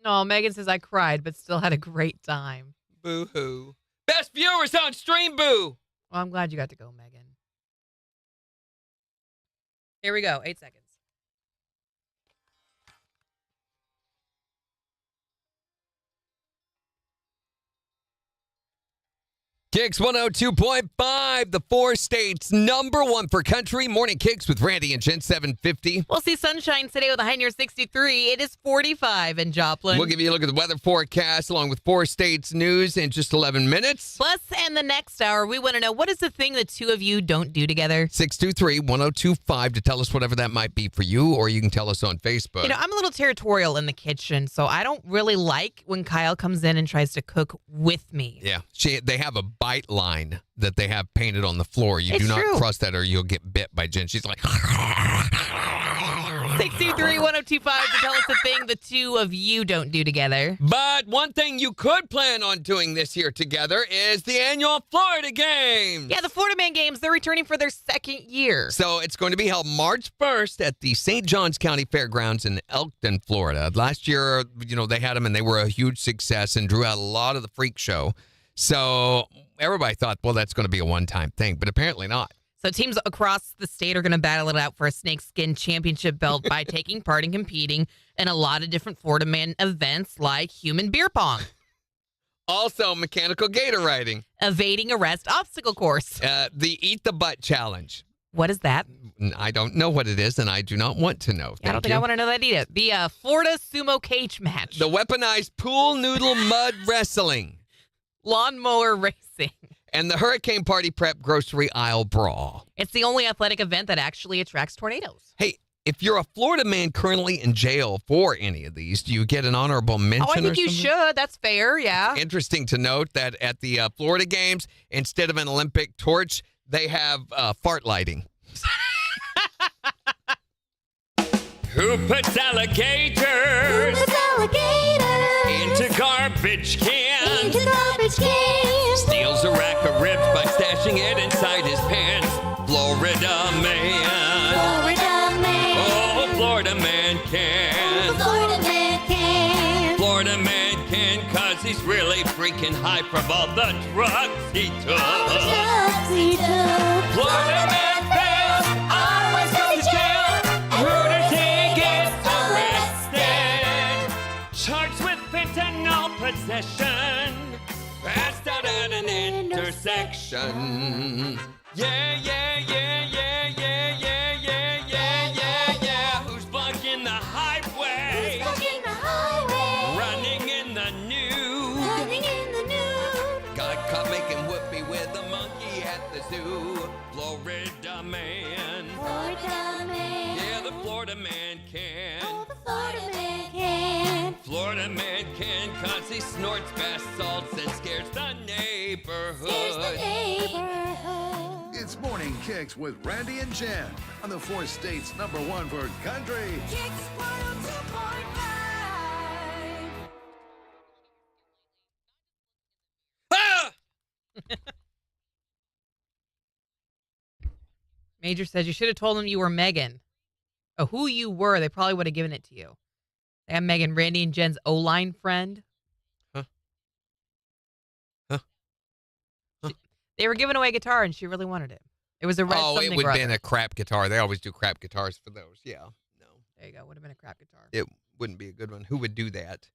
No, Megan says I cried, but still had a great time. Boo-hoo. Best viewers on stream, boo. Well, I'm glad you got to go, Megan. Here we go. 8 seconds. KIX 102.5, the 4 states #1 for country. Morning KIX with Randy and Jen, 750. We'll see sunshine today with a high near 63. It is 45 in Joplin. We'll give you a look at the weather forecast along with 4 states news in just 11 minutes. Plus, in the next hour, we want to know, what is the thing the two of you don't do together? 623-1025 to tell us whatever that might be for you, or you can tell us on Facebook. You know, I'm a little territorial in the kitchen, so I don't really like when Kyle comes in and tries to cook with me. Yeah, they have a bite line that they have painted on the floor. You It's do not true. cross that or you'll get bit by Jen. She's like, 623-1025 to tell us the thing the two of you don't do together. but one thing you could plan on doing this year together is the annual Florida Games. Yeah, the Florida Man Games, they're returning for their 2nd year. So it's going to be held March 1st at the St. Johns County Fairgrounds in Elkton, Florida. Last year, they had them and they were a huge success and drew out a lot of the freak show. So everybody thought, well, that's going to be a one-time thing, but apparently not. So teams across the state are going to battle it out for a snakeskin championship belt by taking part and competing in a lot of different Florida Man events like human beer pong. Also, mechanical gator riding. Evading arrest obstacle course. The Eat the Butt Challenge. What is that? I don't know what it is, and I do not want to know. I don't think I want to know that either. The Florida sumo cage match. The weaponized pool noodle mud wrestling. Lawnmower racing. And the Hurricane Party Prep grocery aisle brawl. It's the only athletic event that actually attracts tornadoes. Hey, if you're a Florida man currently in jail for any of these, do you get an honorable mention? Oh, I think or you something? should. That's fair, yeah. Interesting to note that at the Florida Games, instead of an Olympic torch, they have fart lighting. Who puts alligators into garbage cans? Steals a rack of ribs by stashing it inside his pants. Florida man. Oh, Florida man can. Florida man can, 'cause he's really freaking high from all the drugs he took. Florida man fails, always goes to jail. Who does he get arrested? Charged with fentanyl possession. Passed out at an intersection. Yeah, yeah, yeah, yeah, yeah, yeah, yeah, yeah, yeah, yeah. Who's blocking the highway? Running in the nude. Got caught making whoopee with a monkey at the zoo. Florida man. Yeah, the Florida man can. Florida man can, 'cause he snorts bath salts and scares the neighborhood. It's Morning Kicks with Randy and Jen on the 4 states #1 for country. Ah! Major says you should have told them you were Megan. Oh, who you were, they probably would have given it to you. They have Megan, Randy, and Jen's O-line friend. Huh? They were giving away a guitar, and she really wanted it. It was a red Oh, something it would or have been other. a crap guitar. They always do crap guitars for those. Yeah. No. There you go. Would have been a crap guitar. It wouldn't be a good one. Who would do that?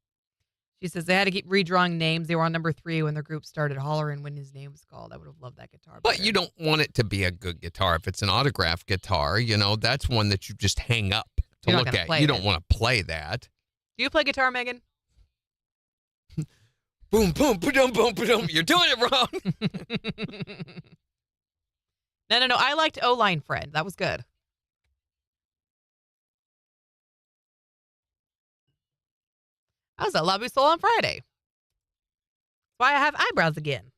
She says they had to keep redrawing names. They were on number 3 when their group started hollering when his name was called. I would have loved that guitar. But better. you don't want it to be a good guitar. If it's an autograph guitar, that's one that you just hang up to You're not look gonna at. play You it. don't want to play that. Do you play guitar, Megan? Boom, boom, boom, boom, boom. You're doing it wrong. No. I liked O-line friend. That was good. I was at La Bousole on Friday. That's why I have eyebrows again.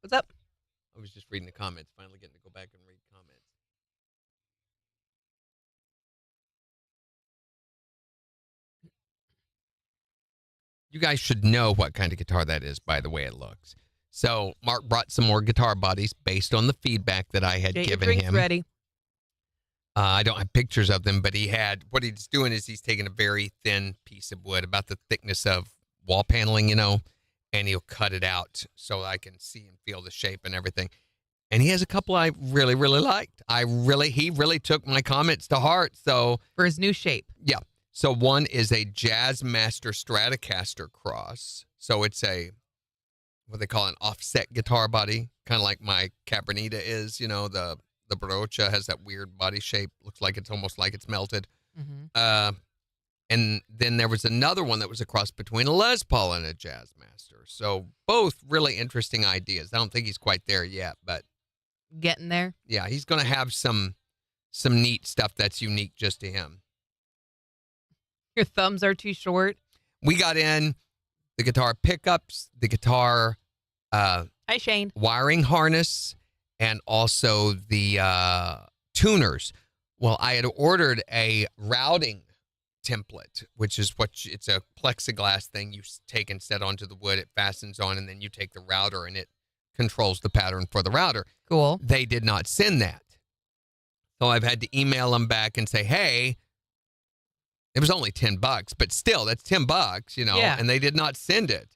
What's up? I was just reading the comments, finally getting to go back and read comments. You guys should know what kind of guitar that is by the way it looks. So Mark brought some more guitar bodies based on the feedback that I had Get your given drinks him. ready. I don't have pictures of them, but what he's doing is he's taking a very thin piece of wood, about the thickness of wall paneling, and he'll cut it out so I can see and feel the shape and everything. And he has a couple I really, really liked. He really took my comments to heart. So For his new shape. yeah. So one is a Jazzmaster Stratocaster cross. So it's what they call an offset guitar body, kind of like my Cabernita is, the Barocha has that weird body shape. Looks like it's almost like it's melted. Mm-hmm. And then there was another one that was a cross between a Les Paul and a Jazzmaster. So both really interesting ideas. I don't think he's quite there yet, but Getting there. yeah, he's going to have some neat stuff that's unique just to him. Your thumbs are too short. We got in the guitar pickups, the guitar Hi, Shane. wiring harness, and also the tuners. Well, I had ordered a routing template, which is it's a plexiglass thing you take and set onto the wood. It fastens on, and then you take the router, and it controls the pattern for the router. Cool. They did not send that. So I've had to email them back and say, hey, it was only $10, but still, that's $10, Yeah. and they did not send it.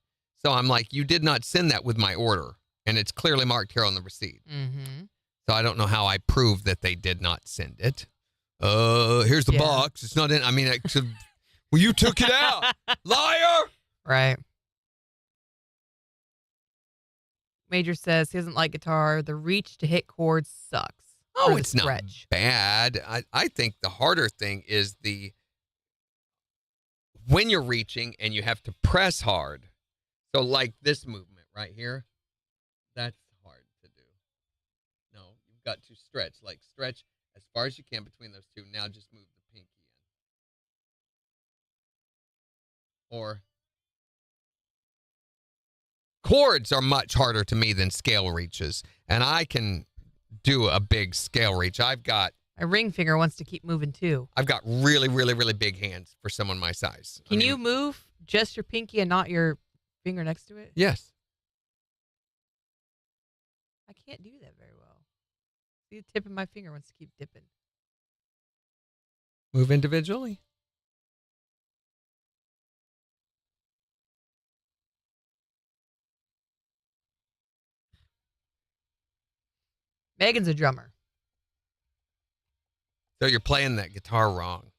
So I'm like, you did not send that with my order. And it's clearly marked here on the receipt. Mm-hmm. So I don't know how I prove that they did not send it. Here's the box. It's not in. I mean, well, you took it out, liar. Right. Major says he doesn't like guitar. The reach to hit chords sucks. Oh, it's not bad. I think the harder thing is when you're reaching and you have to press hard. So like this movement right here, that's hard to do. No, you've got to stretch. Like stretch as far as you can between those two. Now just move the pinky in. Or chords are much harder to me than scale reaches. And I can do a big scale reach. My ring finger wants to keep moving too. I've got really, really, really big hands for someone my size. Can you move just your pinky and not your finger next to it? Yes. I can't do that very well. See, the tip of my finger wants to keep dipping. Move individually. Megan's a drummer. So you're playing that guitar wrong.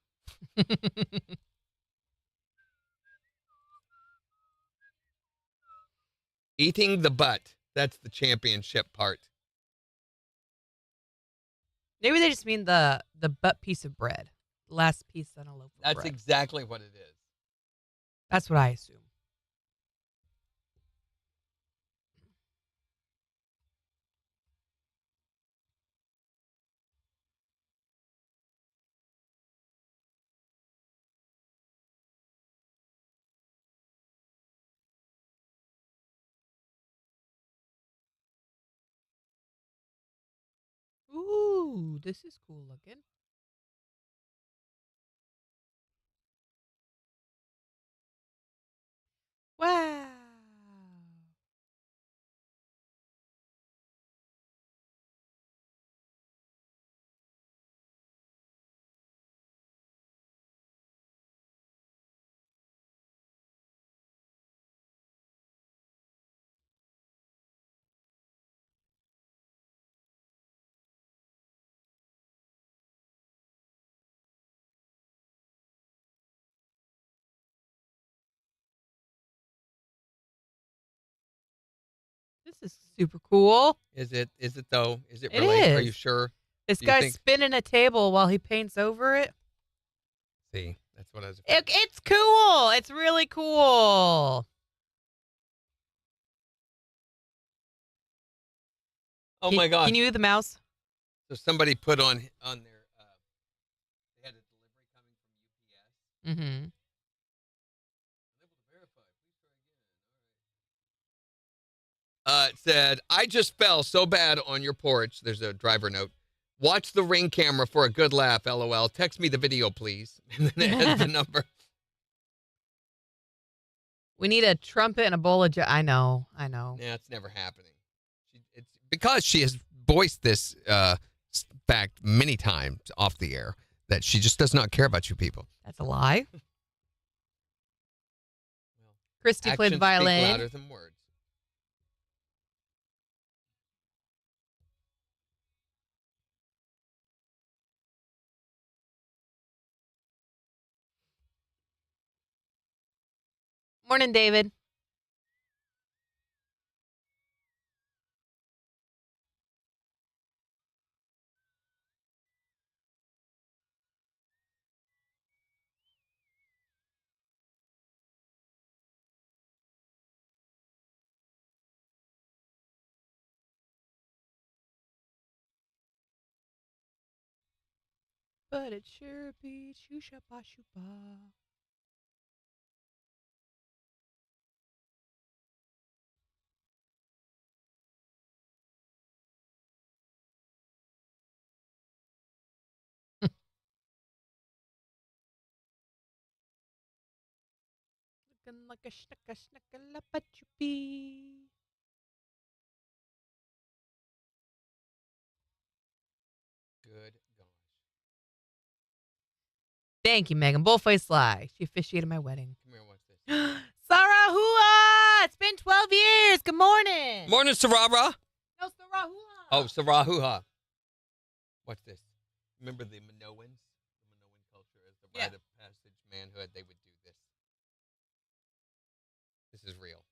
Eating the butt. That's the championship part. Maybe they just mean the butt piece of bread. The last piece on a loaf of bread. That's exactly what it is. That's what I assume. Ooh, this is cool looking. Wow. This is super cool. Is it though? Is it It really? Are is. you sure? This Do you guy's think- spinning a table while he paints over it. See, that's what I was. It's cool. It's really cool. Oh my God. Can you the mouse? So somebody put on their. They had a delivery coming from UPS. Mm-hmm. It said, I just fell so bad on your porch. There's a driver note. Watch the Ring camera for a good laugh, LOL. Text me the video, please. And then it has the number. We need a trumpet and a bowl of I know. Yeah, it's never happening. It's because she has voiced this fact many times off the air that she just does not care about you people. That's a lie. Christy played Actions violin. speak louder than words. Morning, David. But it sure beats shoo ba shoo ba. Looking like a schnicka-schnicka-lappa-choopy. Good gosh. Thank you, Megan. Bullface Sly. She officiated my wedding. Come here, watch this. Sarah Hua! It's been 12 years. Good morning. Morning, Sarara. No, Sarah Hua. Oh, Sarah Hoo-ha. Watch this. Remember the Minoans? The Minoan culture as the Yeah. rite of passage manhood. They would do this. This is real.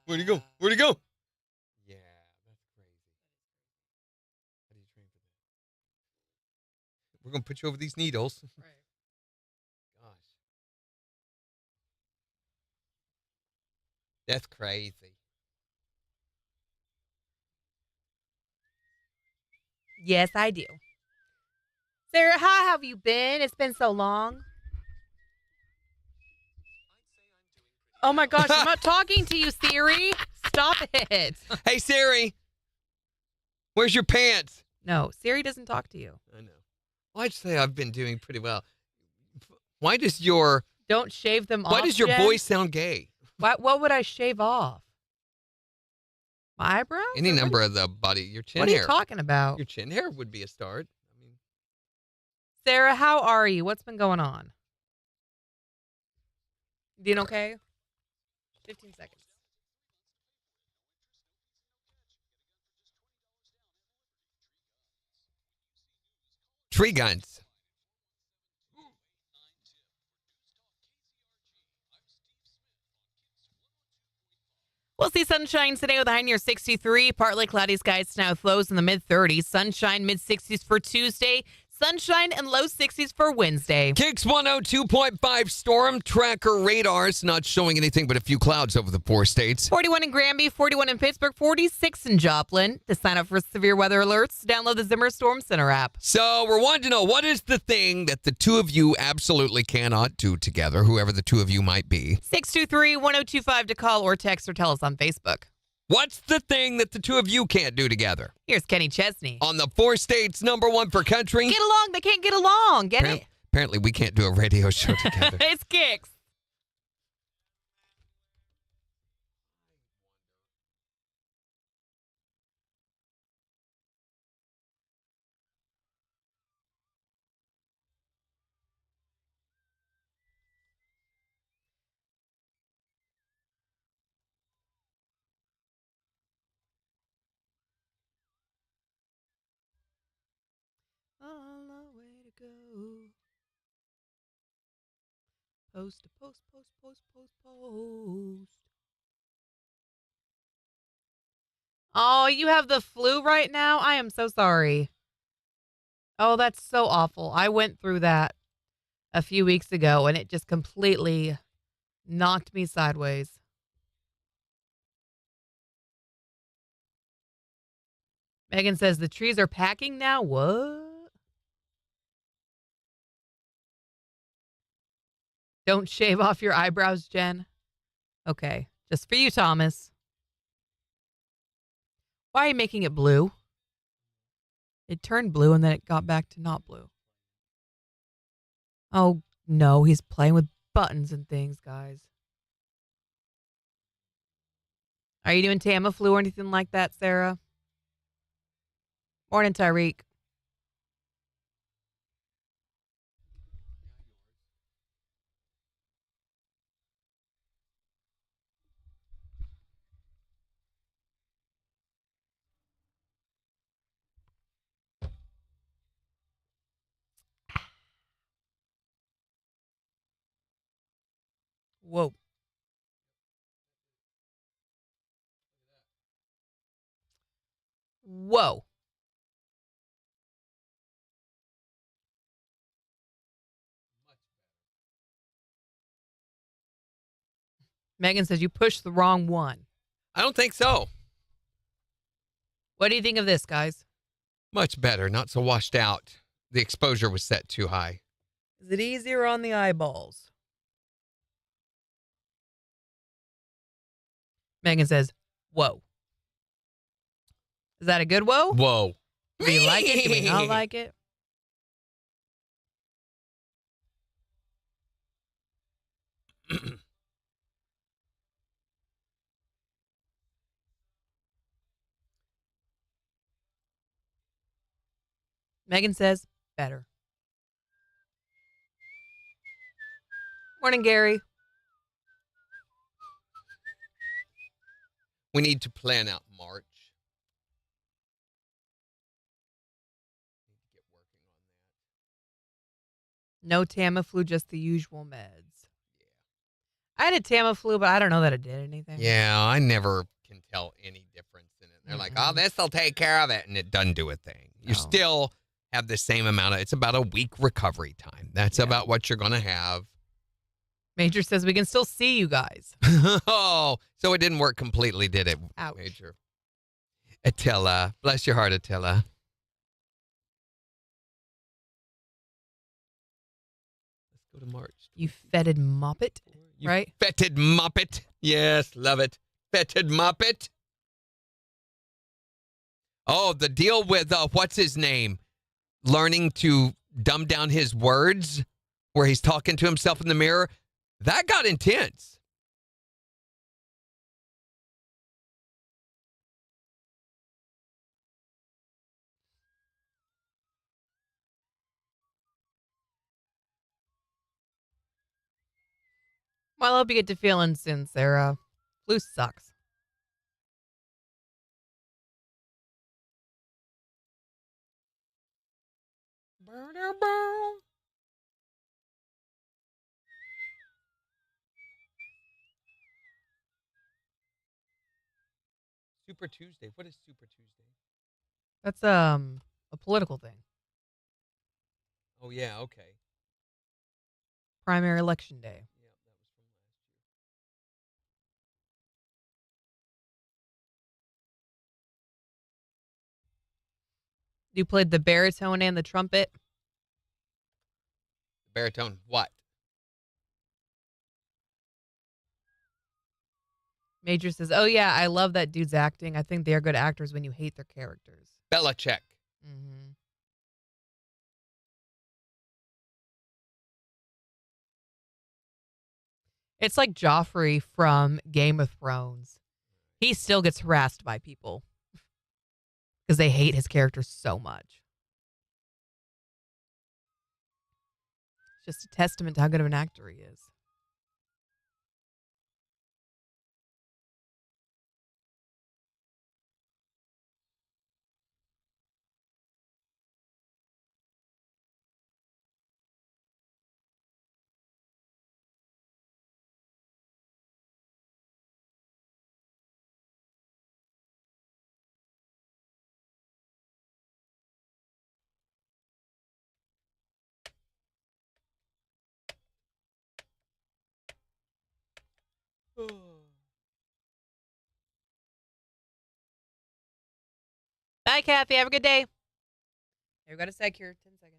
Where'd he go? Where'd he go? Yeah, that's crazy. How do you train for that? We're gonna put you over these needles. Right. Gosh, that's crazy. Yes, I do. Sarah, how have you been? It's been so long. Oh my gosh, I'm not talking to you, Siri. Stop it. Hey Siri, where's your pants? No, Siri doesn't talk to you. I know. Well, I'd say I've been doing pretty well. Why does your Don't shave them off. Why does your Jen. voice sound gay? What would I shave off? My eyebrows? Any Or number of the body, your chin What are hair. you talking about? Your chin hair would be a start. I mean, Sarah, how are you? What's been going on? Doing okay? 15 seconds. tree guns. We'll see sunshine today with a high near 63. Partly cloudy skies, now with lows in the mid 30s. Sunshine mid 60s for Tuesday. Sunshine and low 60s for Wednesday. KIX 102.5 storm tracker radars not showing anything but a few clouds over the 4 states. 41 in Granby, 41 in Pittsburgh, 46 in Joplin. To sign up for severe weather alerts, download the Zimmer Storm Center app. So we're wanting to know, what is the thing that the two of you absolutely cannot do together, whoever the two of you might be? 623-1025 to call or text or tell us on Facebook. What's the thing that the two of you can't do together? Here's Kenny Chesney. On the 4 states, #1 for country. Get along. They can't get along. Get it? Apparently, we can't do a radio show together. It's KIX. On the way to go. Post, post, post, post, post, post. Oh, you have the flu right now? I am so sorry. Oh, that's so awful. I went through that a few weeks ago and it just completely knocked me sideways. Megan says the trees are packing now. What? Don't shave off your eyebrows, Jen. Okay. Just for you, Thomas. Why are you making it blue? It turned blue and then it got back to not blue. Oh, no. He's playing with buttons and things, guys. Are you doing Tamiflu or anything like that, Sarah? Morning, Tyreek. Whoa. Whoa. Megan says you pushed the wrong one. I don't think so. What do you think of this, guys? Much better, not so washed out. The exposure was set too high. Is it easier on the eyeballs? Megan says, whoa. Is that a good whoa? Whoa. Do we like it? Do we not like it? Megan says, better. Morning, Gary. We need to plan out March. Need to get working on that. No Tamiflu, just the usual meds. I had a Tamiflu, but I don't know that it did anything. Yeah, I never can tell any difference in it. They're like, oh, this will take care of it, and it doesn't do a thing. You No. still have the same amount of, it's about a week recovery time. That's about what you're going to have. Major says we can still see you guys. Oh, so it didn't work completely, did it, Ouch. Major? Attila. Bless your heart, Attila. Let's go to March. You fetid moppet, You right? Fetid Muppet. Yes, love it. Fetid Muppet. Oh, the deal with, what's his name? Learning to dumb down his words where he's talking to himself in the mirror. That got intense. Well, I hope you get to feeling soon, Sarah. Flu sucks. Super Tuesday. What is Super Tuesday? That's a political thing. Oh, yeah, okay. Primary election day. Yeah, that was from last year. You played the baritone and the trumpet. Baritone, what? Major says, oh, yeah, I love that dude's acting. I think they are good actors when you hate their characters. Belichick. Mm-hmm. It's like Joffrey from Game of Thrones. He still gets harassed by people because they hate his character so much. It's just a testament to how good of an actor he is. Bye, Kathy. Have a good day. Here, we got a sec here. 10 seconds.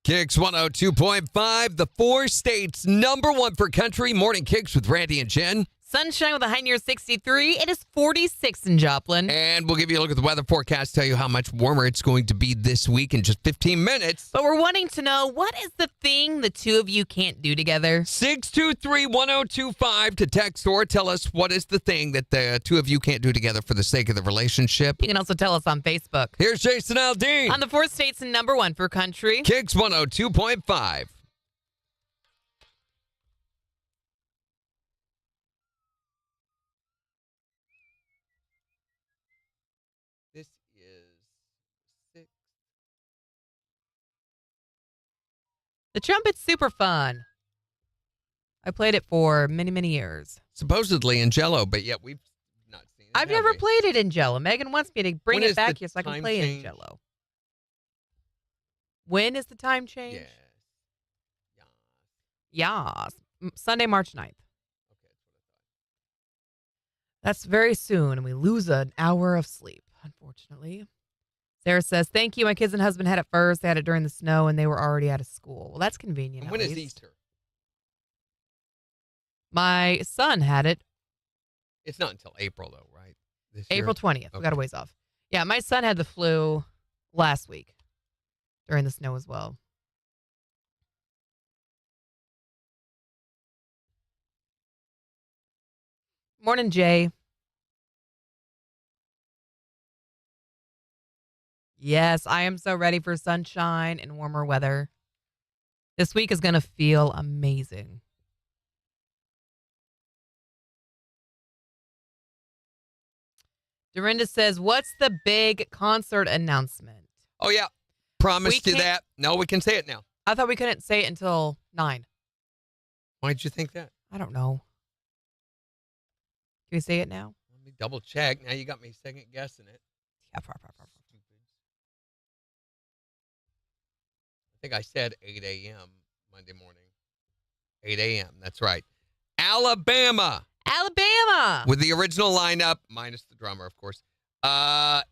KIX 102.5, the 4 states #1 for country. Morning KIX with Randy and Jen. Sunshine with a high near 63. It is 46 in Joplin. And we'll give you a look at the weather forecast, tell you how much warmer it's going to be this week in just 15 minutes. But we're wanting to know, what is the thing the two of you can't do together? 623-1025 to text or tell us what is the thing that the two of you can't do together for the sake of the relationship. You can also tell us on Facebook. Here's Jason Aldean. On the 4 states #1 for country. KIX 102.5. This is 6. The trumpet's super fun. I played it for many, many years. Supposedly in Jello, but yet we've not seen it. I've have never we? played it in Jello. Megan wants me to bring When it is back the here so I can time play it in change? Jello. When is the time change? Yes. Yas. Sunday, March 9th. Okay, that's what I thought. That's very soon, and we lose an hour of sleep, unfortunately. Sarah says, thank you. My kids and husband had it first. They had it during the snow, and they were already out of school. Well, that's convenient. And at when is least. Easter? My son had it It's not until April, though, right? This year? April 20th. We got a Okay. ways off. Yeah, my son had the flu last week during the snow as well. Morning, Jay. Yes, I am so ready for sunshine and warmer weather. This week is going to feel amazing. Dorinda says, what's the big concert announcement? Oh, yeah. Promised We you can't- that. No, we can say it now. I thought we couldn't say it until 9. Why'd you think that? I don't know. Can we say it now? Let me double check. Now you got me second guessing it. Yeah. I think I said 8 a.m. Monday morning. 8 a.m. That's right. Alabama, Alabama. with the original lineup, minus the drummer, of course,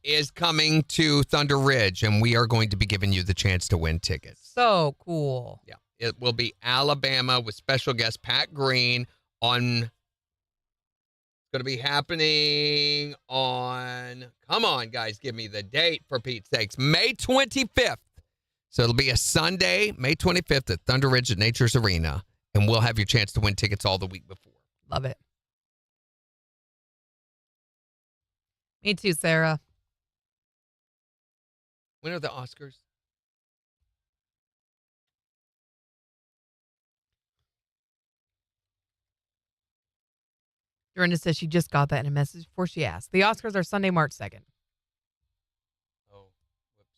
is coming to Thunder Ridge, and we are going to be giving you the chance to win tickets. So cool. Yeah, it will be Alabama with special guest Pat Green on. It's going to be happening on. Come on, guys, give me the date for Pete's sakes. May 25th. So it'll be a Sunday, May 25th at Thunder Ridge at Nature's Arena, and we'll have your chance to win tickets all the week before. Love it. Me too, Sarah. When are the Oscars? Dorinda says she just got that in a message before she asked. The Oscars are Sunday, March 2nd. Oh, whoops.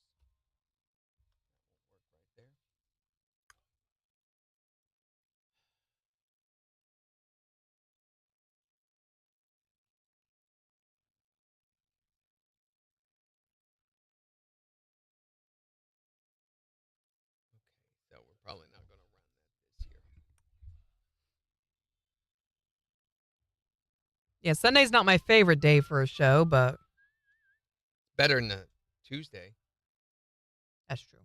That won't work right there. Okay, so we're probably not going to run that this year. Yeah, Sunday's not my favorite day for a show, but Better than the Tuesday. that's true.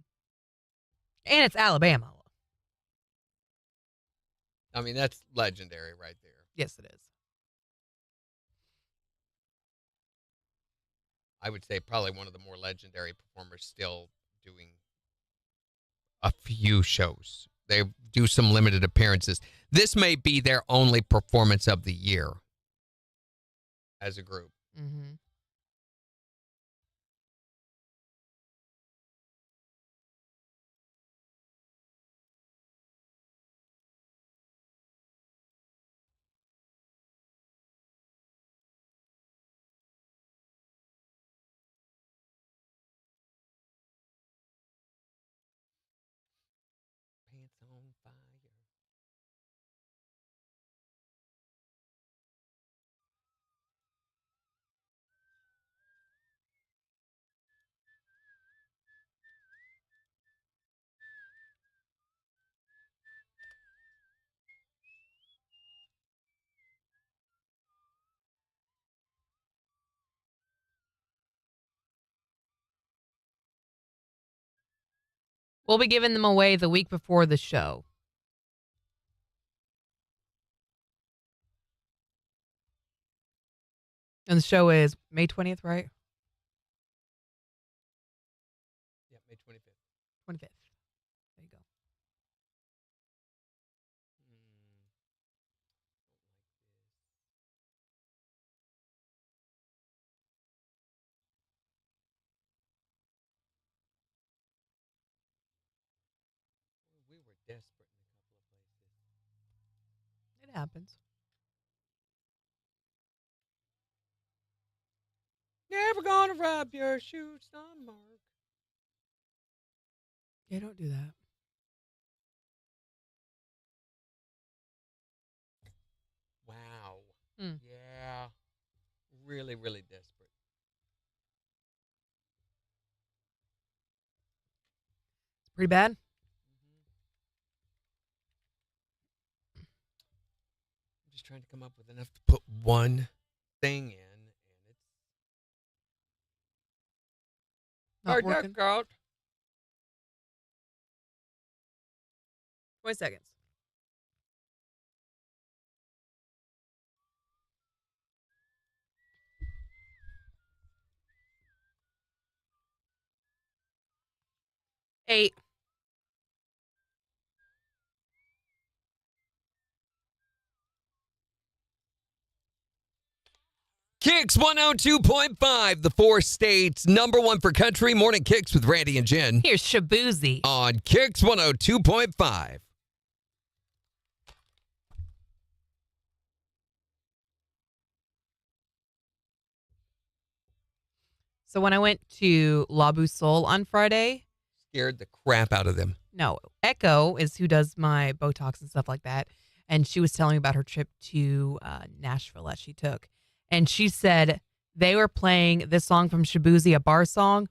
And it's Alabama. I mean, that's legendary right there. Yes, it is. I would say probably one of the more legendary performers still doing a few shows. They do some limited appearances. This may be their only performance of the year as a group. Mm-hmm. Pants on fire. We'll be giving them away the week before the show. And the show is May 20th, right? Yeah, May 25th. 25th. There you go. We were desperate in a couple of places. It happens. Never gonna rub your shoes on Mark. Yeah, don't do that. Wow. Hmm. Yeah. Really, really desperate. It's pretty bad. I'm just trying to come up with enough to put one thing in, and it's Not working. out. 20 seconds. Eight. KIX 102.5, the four states, number one for country. Morning KIX with Randy and Jen Here's Shabuzi. on KIX 102.5. So when I went to La Boussole on Friday, Scared the crap out of them. no, Echo is who does my Botox and stuff like that. And she was telling me about her trip to Nashville that she took. And she said they were playing this song from Shabuzi, a bar song,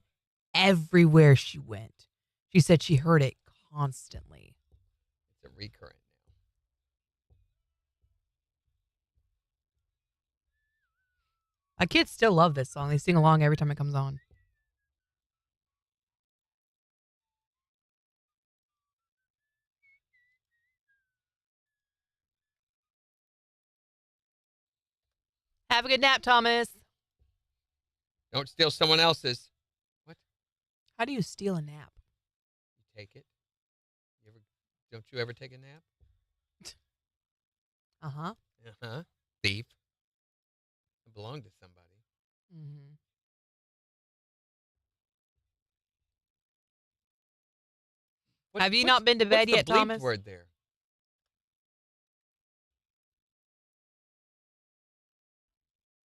everywhere she went. She said she heard it constantly. It's a recurrent now. My kids still love this song. They sing along every time it comes on. Have a good nap, Thomas. Don't steal someone else's. What? How do you steal a nap? You take it. Don't you ever take a nap? Uh-huh. Uh-huh. Thief. It belonged to somebody. Mm-hmm. Have you not been to bed what's yet, the bleep Thomas? word there?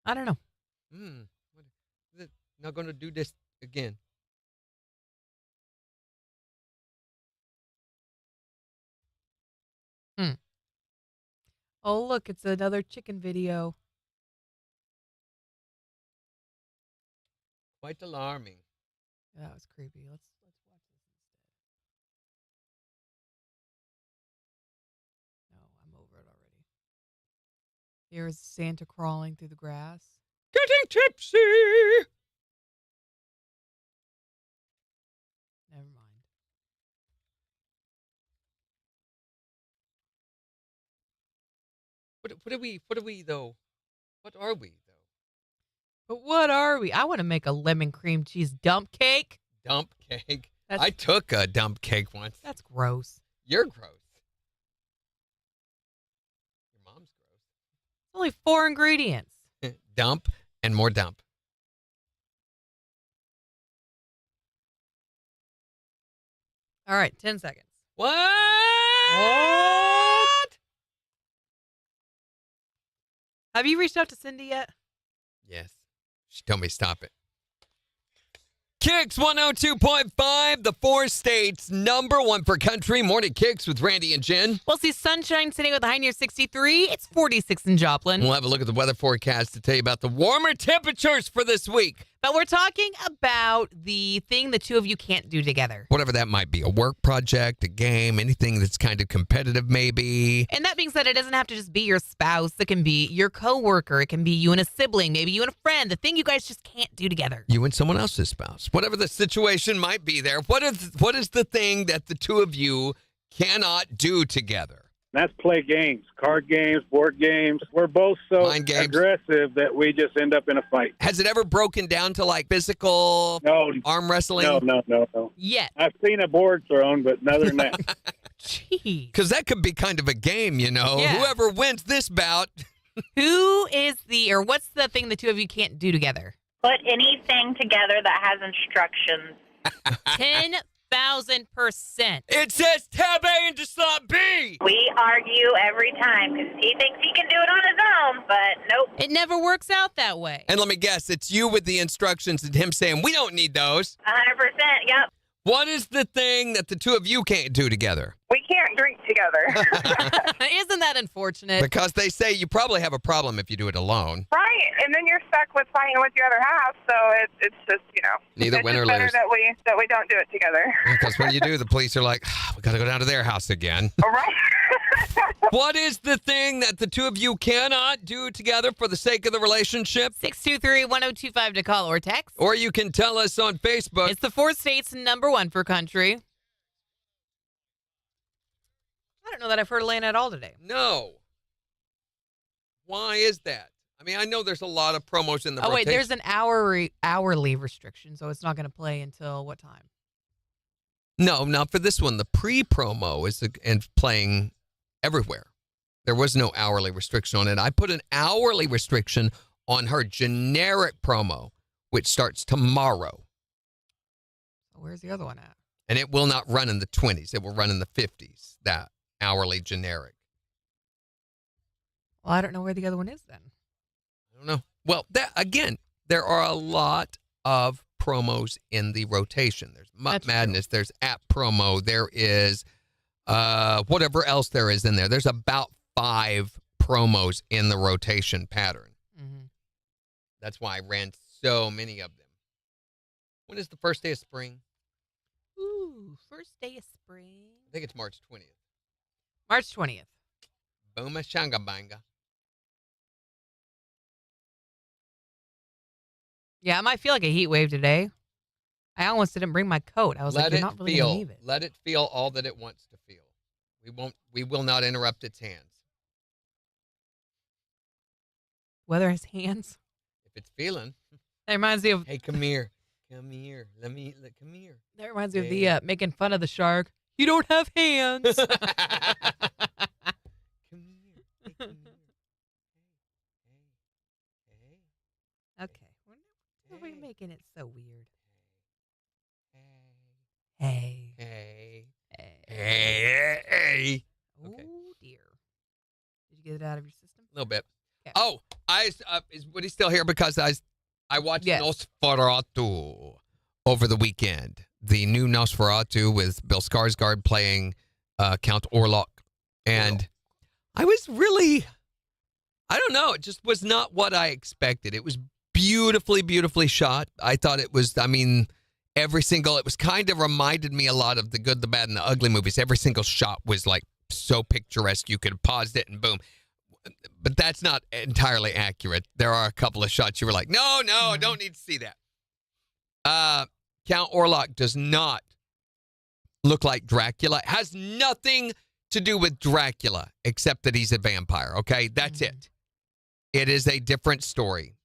I don't know. What is it? Not going to do this again. Oh, look, it's another chicken video. Quite alarming. That was creepy. Let's watch this instead. No, I'm over it already. Here's Santa crawling through the grass. Getting tipsy. Never mind. What are we though? What are we though? But what are we? I want to make a lemon cream cheese dump cake. Dump cake. That's- I took a dump cake once. That's gross. You're gross. Your mom's Only 4 ingredients. gross. Dump and more dump. All right, 10 seconds. What? Have you reached out to Cindy yet? Yes. She told me stop it. KIX 102.5, the four states, number one for country. Morning KIX with Randy and Jen. We'll see sunshine sitting with a high near 63. It's 46 in Joplin. We'll have a look at the weather forecast to tell you about the warmer temperatures for this week. But we're talking about the thing the two of you can't do together. Whatever that might be, a work project, a game, anything that's kind of competitive maybe. And that being said, it doesn't have to just be your spouse. It can be your coworker. It can be you and a sibling, maybe you and a friend. The thing you guys just can't do together. You and someone else's spouse. Whatever the situation might be there. What is the thing that the two of you cannot do together? That's play games, card games, board games. We're both so Mind games. aggressive that we just end up in a fight. Has it ever broken down to like physical No, arm wrestling? no. Yet. I've seen a board thrown, but other than that, Jeez. Because that could be kind of a game, you know. Yeah. Whoever wins this bout. What's the thing the two of you can't do together? Put anything together that has instructions. 10,000%. It says tab A into slot B. We argue every time because he thinks he can do it on his own, but nope. It never works out that way. And let me guess, it's you with the instructions and him saying, we don't need those. 100%, yep. What is the thing that the two of you can't do together? We can't drink together. Isn't that unfortunate? Because they say you probably have a problem if you do it alone. Right, and then you're stuck with fighting with your other half. So it's just Neither it's win just or better lose. that we don't do it together. Because when you do, the police are like, we got to go down to their house again. All right. What is the thing that the two of you cannot do together for the sake of the relationship? 623-1025 to call or text. Or you can tell us on Facebook. It's the four states number one for country. I don't know that I've heard Elena at all today. No. Why is that? I mean, I know there's a lot of promos in the Oh, wait, rotation. there's an hourly restriction, so it's not going to play until what time? No, not for this one. The pre-promo is playing everywhere. There was no hourly restriction on it. I put an hourly restriction on her generic promo, which starts tomorrow. Where's the other one at? And it will not run in the 20s. It will run in the 50s, that hourly generic. Well, I don't know where the other one is then. I don't know. Well, again, there are a lot of promos in the rotation. There's Mutt Madness. There's app promo. There is whatever else there is in there. There's about 5 promos in the rotation pattern. Mm-hmm. That's why I ran so many of them. When is the first day of spring? Ooh, first day of spring. I think it's March 20th. March 20th. Booma shanga banga. Yeah, it might feel like a heat wave today. I almost didn't bring my coat. I was like, you're not really going to leave it. Let it feel all that it wants to feel. We will not interrupt its hands. Weather has hands. If it's feeling. That reminds me of. Hey, come here. Come here. Come here. That reminds me of the making fun of the shark. You don't have hands. Come here. Hey, come here. Hey. Okay. We're making it so weird. Hey. Hey. Hey. Hey. Hey. Okay. Oh, dear. Did you get it out of your system? A little bit. Okay. Oh, is Woody still here? Because I watched Nosferatu over the weekend. The new Nosferatu with Bill Skarsgård playing Count Orlok. And I was really, I don't know, it just was not what I expected. It was beautifully, beautifully shot. I thought it was, it was kind of reminded me a lot of The Good, the Bad, and the Ugly movies. Every single shot was like so picturesque. You could have paused it and boom. But that's not entirely accurate. There are a couple of shots you were like, no, I don't need to see that. Count Orlok does not look like Dracula. It has nothing to do with Dracula except that he's a vampire, okay? That's it. It is a different story.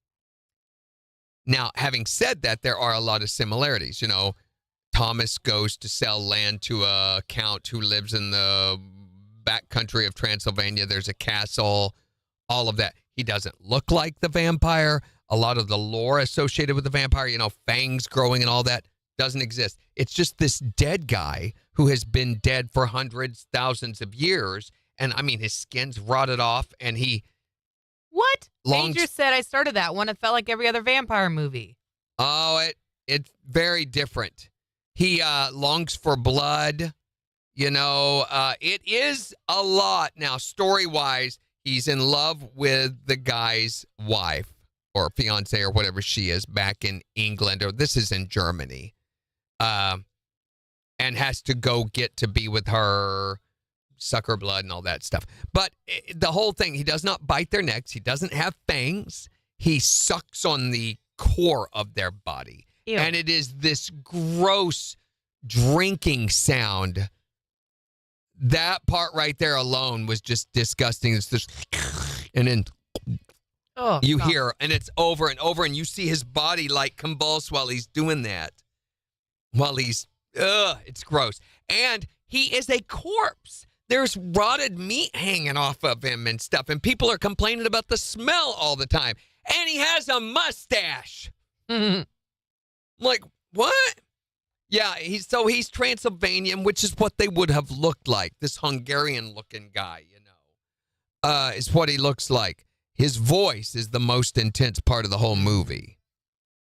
Now, having said that, there are a lot of similarities. You know, Thomas goes to sell land to a count who lives in the back country of Transylvania. There's a castle, all of that. He doesn't look like the vampire. A lot of the lore associated with the vampire, fangs growing and all that, doesn't exist. It's just this dead guy who has been dead for hundreds, thousands of years. And, his skin's rotted off and he... What? Major said I started that one. It felt like every other vampire movie. Oh, it's very different. He longs for blood. It is a lot. Now, story-wise, he's in love with the guy's wife or fiance or whatever she is back in England, or this is in Germany, and has to go get to be with her, suck her blood and all that stuff. But the whole thing, he does not bite their necks. He doesn't have fangs. He sucks on the core of their body. Ew. And it is this gross drinking sound. That part right there alone was just disgusting. It's just, and then you hear, and it's over and over, and you see his body like convulse while he's doing that. It's gross. And he is a corpse. There's rotted meat hanging off of him and stuff, and people are complaining about the smell all the time. And he has a mustache. Mm-hmm. Like, what? Yeah, he's Transylvanian, which is what they would have looked like. This Hungarian-looking guy, is what he looks like. His voice is the most intense part of the whole movie.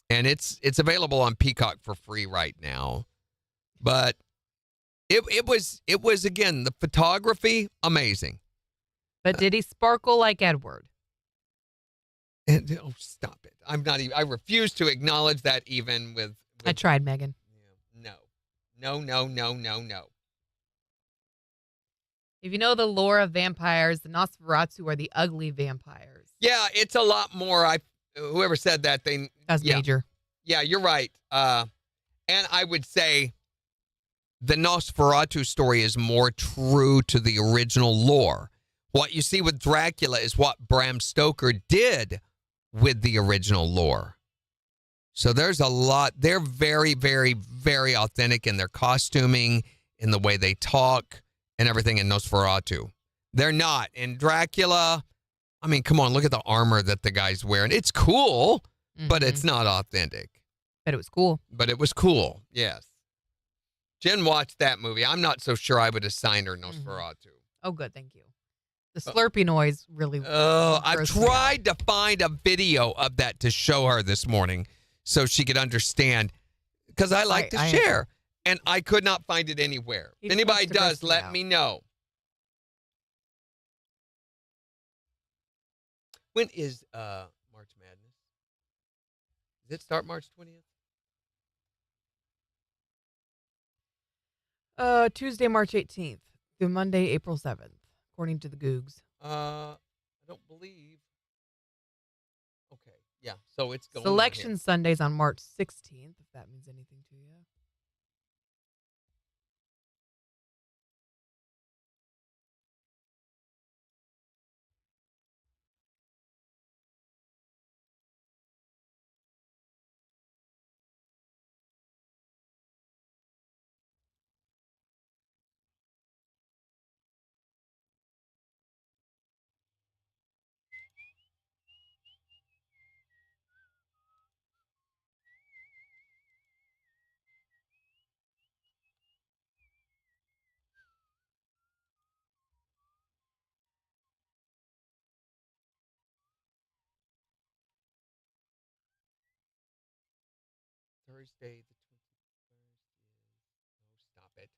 And it's available on Peacock for free right now. But it was again, the photography, amazing. But did he sparkle like Edward? And, stop it. I refuse to acknowledge that even with I tried, Megan. No. If you know the lore of vampires, the Nosferatu are the ugly vampires. Yeah, it's a lot more. Whoever said that, That's Major. Yeah, you're right. And I would say the Nosferatu story is more true to the original lore. What you see with Dracula is what Bram Stoker did with the original lore. So there's a lot. They're very, very, very authentic in their costuming, in the way they talk, and everything in Nosferatu. They're not. In Dracula, I mean, come on, look at the armor that the guy's wearing. It's cool, but Mhm. it's not authentic. But it was cool. But it was cool, yes. Jen watched that movie. I'm not so sure I would assign her Nosferatu. Oh, good. Thank you. The Slurpee noise really. Oh, I've grossed me out. tried to find a video of that to show her this morning so she could understand, because I like to I- share, and I could not find it anywhere. He If anybody wants to gross does, me let out. me know. When is March Madness? Does it start March 20th? Tuesday, March 18th through Monday, April 7th, according to the Googs. I don't believe. Okay, yeah. So it's going. Selection Sundays on March 16th, if that means anything to you. Thursday the 21st is. Oh, stop it.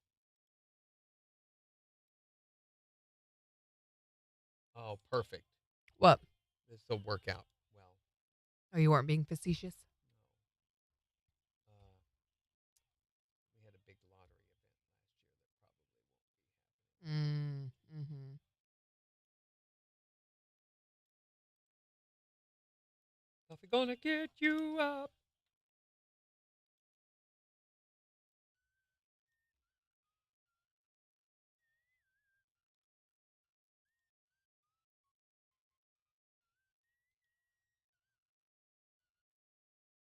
Oh, perfect. What? This will work out well. Oh, you weren't being facetious? We had a big lottery event last year that probably won't be happening. Mm-hmm. Coffee gonna get you up.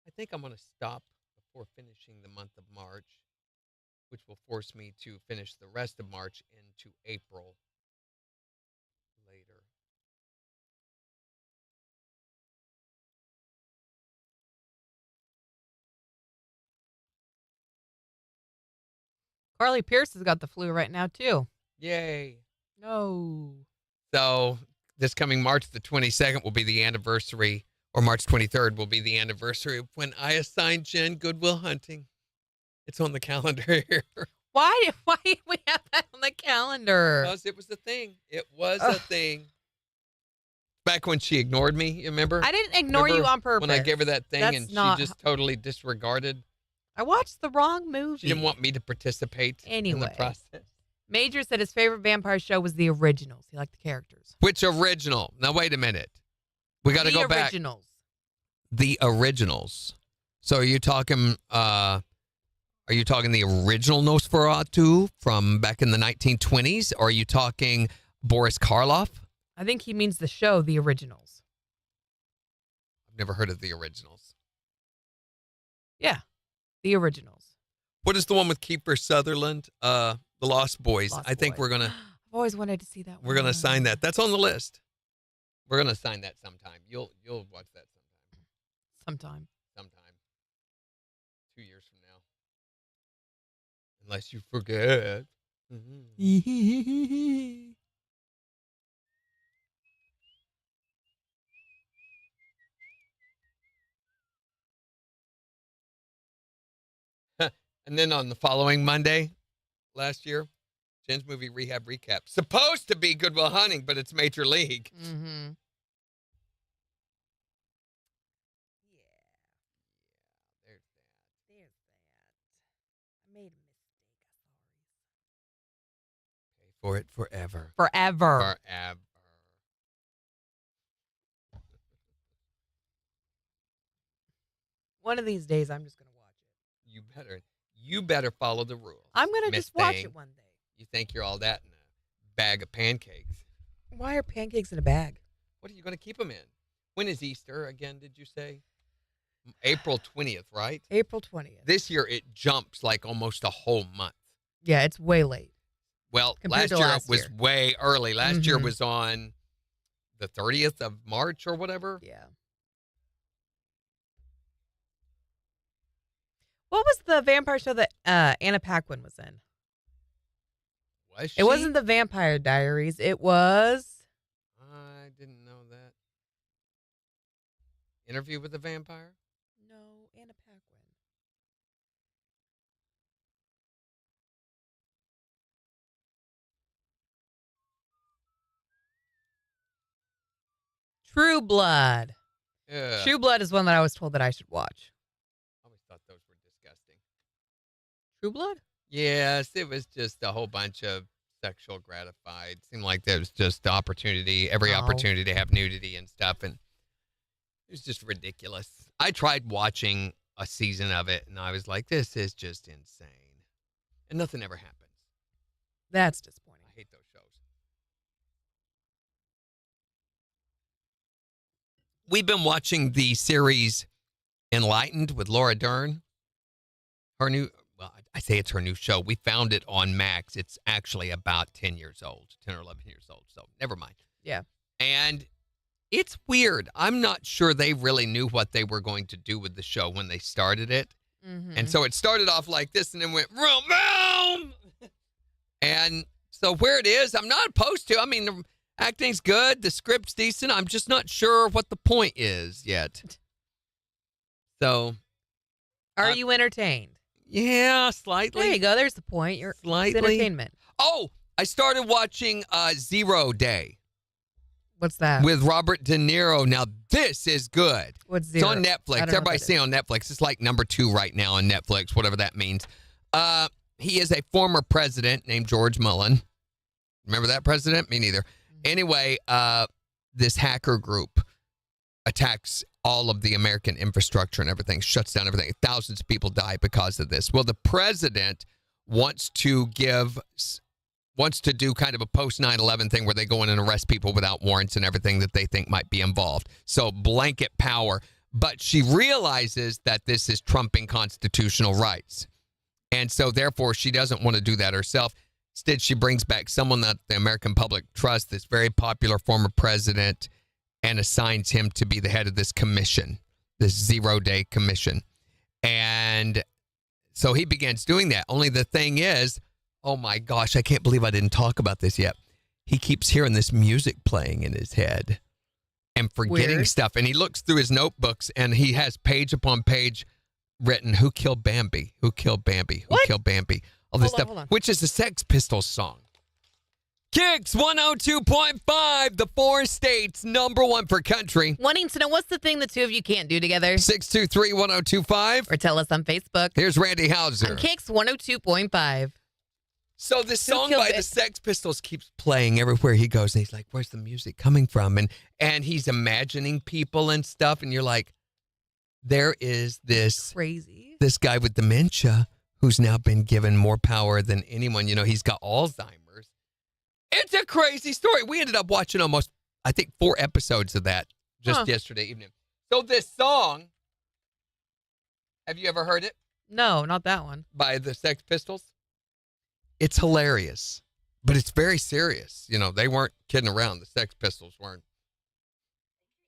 I think I'm gonna stop before finishing the month of March, which will force me to finish the rest of March into April later. Carly Pierce has got the flu right now, too. Yay. No. So this coming March the 22nd will be the anniversary, or March 23rd will be the anniversary of when I assigned Jen Goodwill Hunting. It's on the calendar here. Why did we have that on the calendar? Because it was a thing. It was a thing. Back when she ignored me, you remember? I didn't ignore you Remember on purpose. when I gave her that thing That's and not- she just totally disregarded? I watched the wrong movie. She didn't want me to participate in the Anyway. process. Major said his favorite vampire show was the originals. He liked the characters. Which original? Now, wait a minute. We got to go back. The originals. The originals. So are you talking the original Nosferatu from back in the 1920s? Or are you talking Boris Karloff? I think he means the show, the originals. I've never heard of the originals. Yeah, the originals. What is the one with Kiefer Sutherland? The Lost Boys. Lost I think Boys. we're gonna I've always wanted to see that one. we're gonna sign that. That's on the list. We're gonna sign that sometime. You'll watch that Sometime. sometime. 2 years from now. Unless you forget. And then on the following Monday, last year, Jen's movie Rehab Recap. Supposed to be Goodwill Hunting, but it's Major League. Mm-hmm. There's that. There's that. I made a mistake. Pay for it forever. Forever. Forever. One of these days, I'm just going to watch it. You better follow the rules. I'm going to Miss just watch Thing. it one day. You think you're all that in a bag of pancakes. Why are pancakes in a bag? What are you going to keep them in? When is Easter again, did you say? April 20th, right? April 20th. This year it jumps like almost a whole month. Yeah, it's way late. Well, Compared last to year last it was year. way early. Last year Mhm. was on the 30th of March or whatever. Yeah. What was the vampire show that Anna Paquin was in? Was she? It wasn't the Vampire Diaries. It was. I didn't know that. Interview with the Vampire? No, Anna Paquin. True Blood. Yeah. True Blood is one that I was told that I should watch. I always thought those were disgusting. True Blood? Yes, it was just a whole bunch of sexual gratified. Seemed like there was just every Oh. opportunity to have nudity and stuff, and it was just ridiculous. I tried watching a season of it, and I was like, this is just insane. And nothing ever happens. That's disappointing. I hate those shows. We've been watching the series Enlightened with Laura Dern. Her new, well, I say it's her new show. We found it on Max. It's actually about 10 years old, 10 or 11 years old. So never mind. Yeah. And it's weird. I'm not sure they really knew what they were going to do with the show when they started it. Mm-hmm. And so it started off like this and then went, vroom, vroom. And so where it is, I'm not opposed to. I mean, the acting's good. The script's decent. I'm just not sure what the point is yet. So. Are you entertained? Yeah, slightly. There you go. There's the point. It's Slightly. entertainment. Oh, I started watching 0 Day What's that? with Robert De Niro. Now, this is good. What's Zero? It's on Netflix. Everybody's seeing it on Netflix. It's like number 2 right now on Netflix, whatever that means. He is a former president named George Mullen. Remember that president? Me neither. Anyway, this hacker group attacks all of the American infrastructure and everything, shuts down everything. Thousands of people die because of this. Well, the president wants to do kind of a post 9/11 thing where they go in and arrest people without warrants and everything that they think might be involved. So blanket power. But she realizes that this is trumping constitutional rights. And so therefore she doesn't want to do that herself. Instead, she brings back someone that the American public trusts, this very popular former president, and assigns him to be the head of this commission, this 0 Day commission. And so he begins doing that. Only the thing is, oh my gosh, I can't believe I didn't talk about this yet. He keeps hearing this music playing in his head and forgetting Weird. stuff. And he looks through his notebooks and he has page upon page written, who killed Bambi? Who killed Bambi? Who What? killed Bambi? All this Hold on. stuff, which is a Sex Pistols song. KIX 102.5, the 4 states, number 1 for country. Wanting to know what's the thing the two of you can't do together? 623-1025. Or tell us on Facebook. Here's Randy Hauser. On KIX 102.5. So this Who song killed by it? the Sex Pistols keeps playing everywhere he goes. And he's like, where's the music coming from? And he's imagining people and stuff. And you're like, there is this Crazy. guy with dementia who's now been given more power than anyone. You know, he's got Alzheimer's. It's a crazy story. We ended up watching almost, I think, 4 episodes of that just yesterday evening. So this song, have you ever heard it? No, not that one. By the Sex Pistols? It's hilarious, but it's very serious. You know, they weren't kidding around. The Sex Pistols weren't.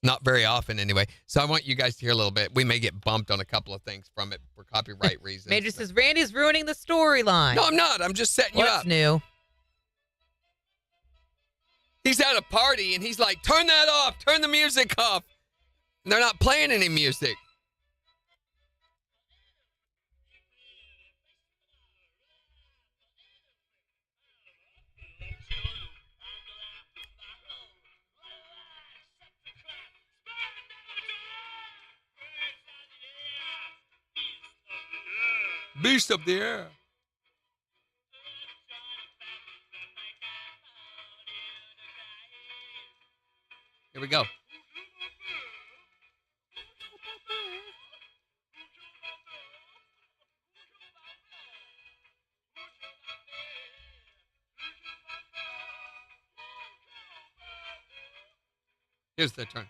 Not very often, anyway. So I want you guys to hear a little bit. We may get bumped on a couple of things from it for copyright reasons. Major says Randy's ruining the storyline. No, I'm not. I'm just setting you What's up. new? He's at a party, and he's like, turn that off. Turn the music off. And they're not playing any music. Beast of the air. Here we go. Here's the turn.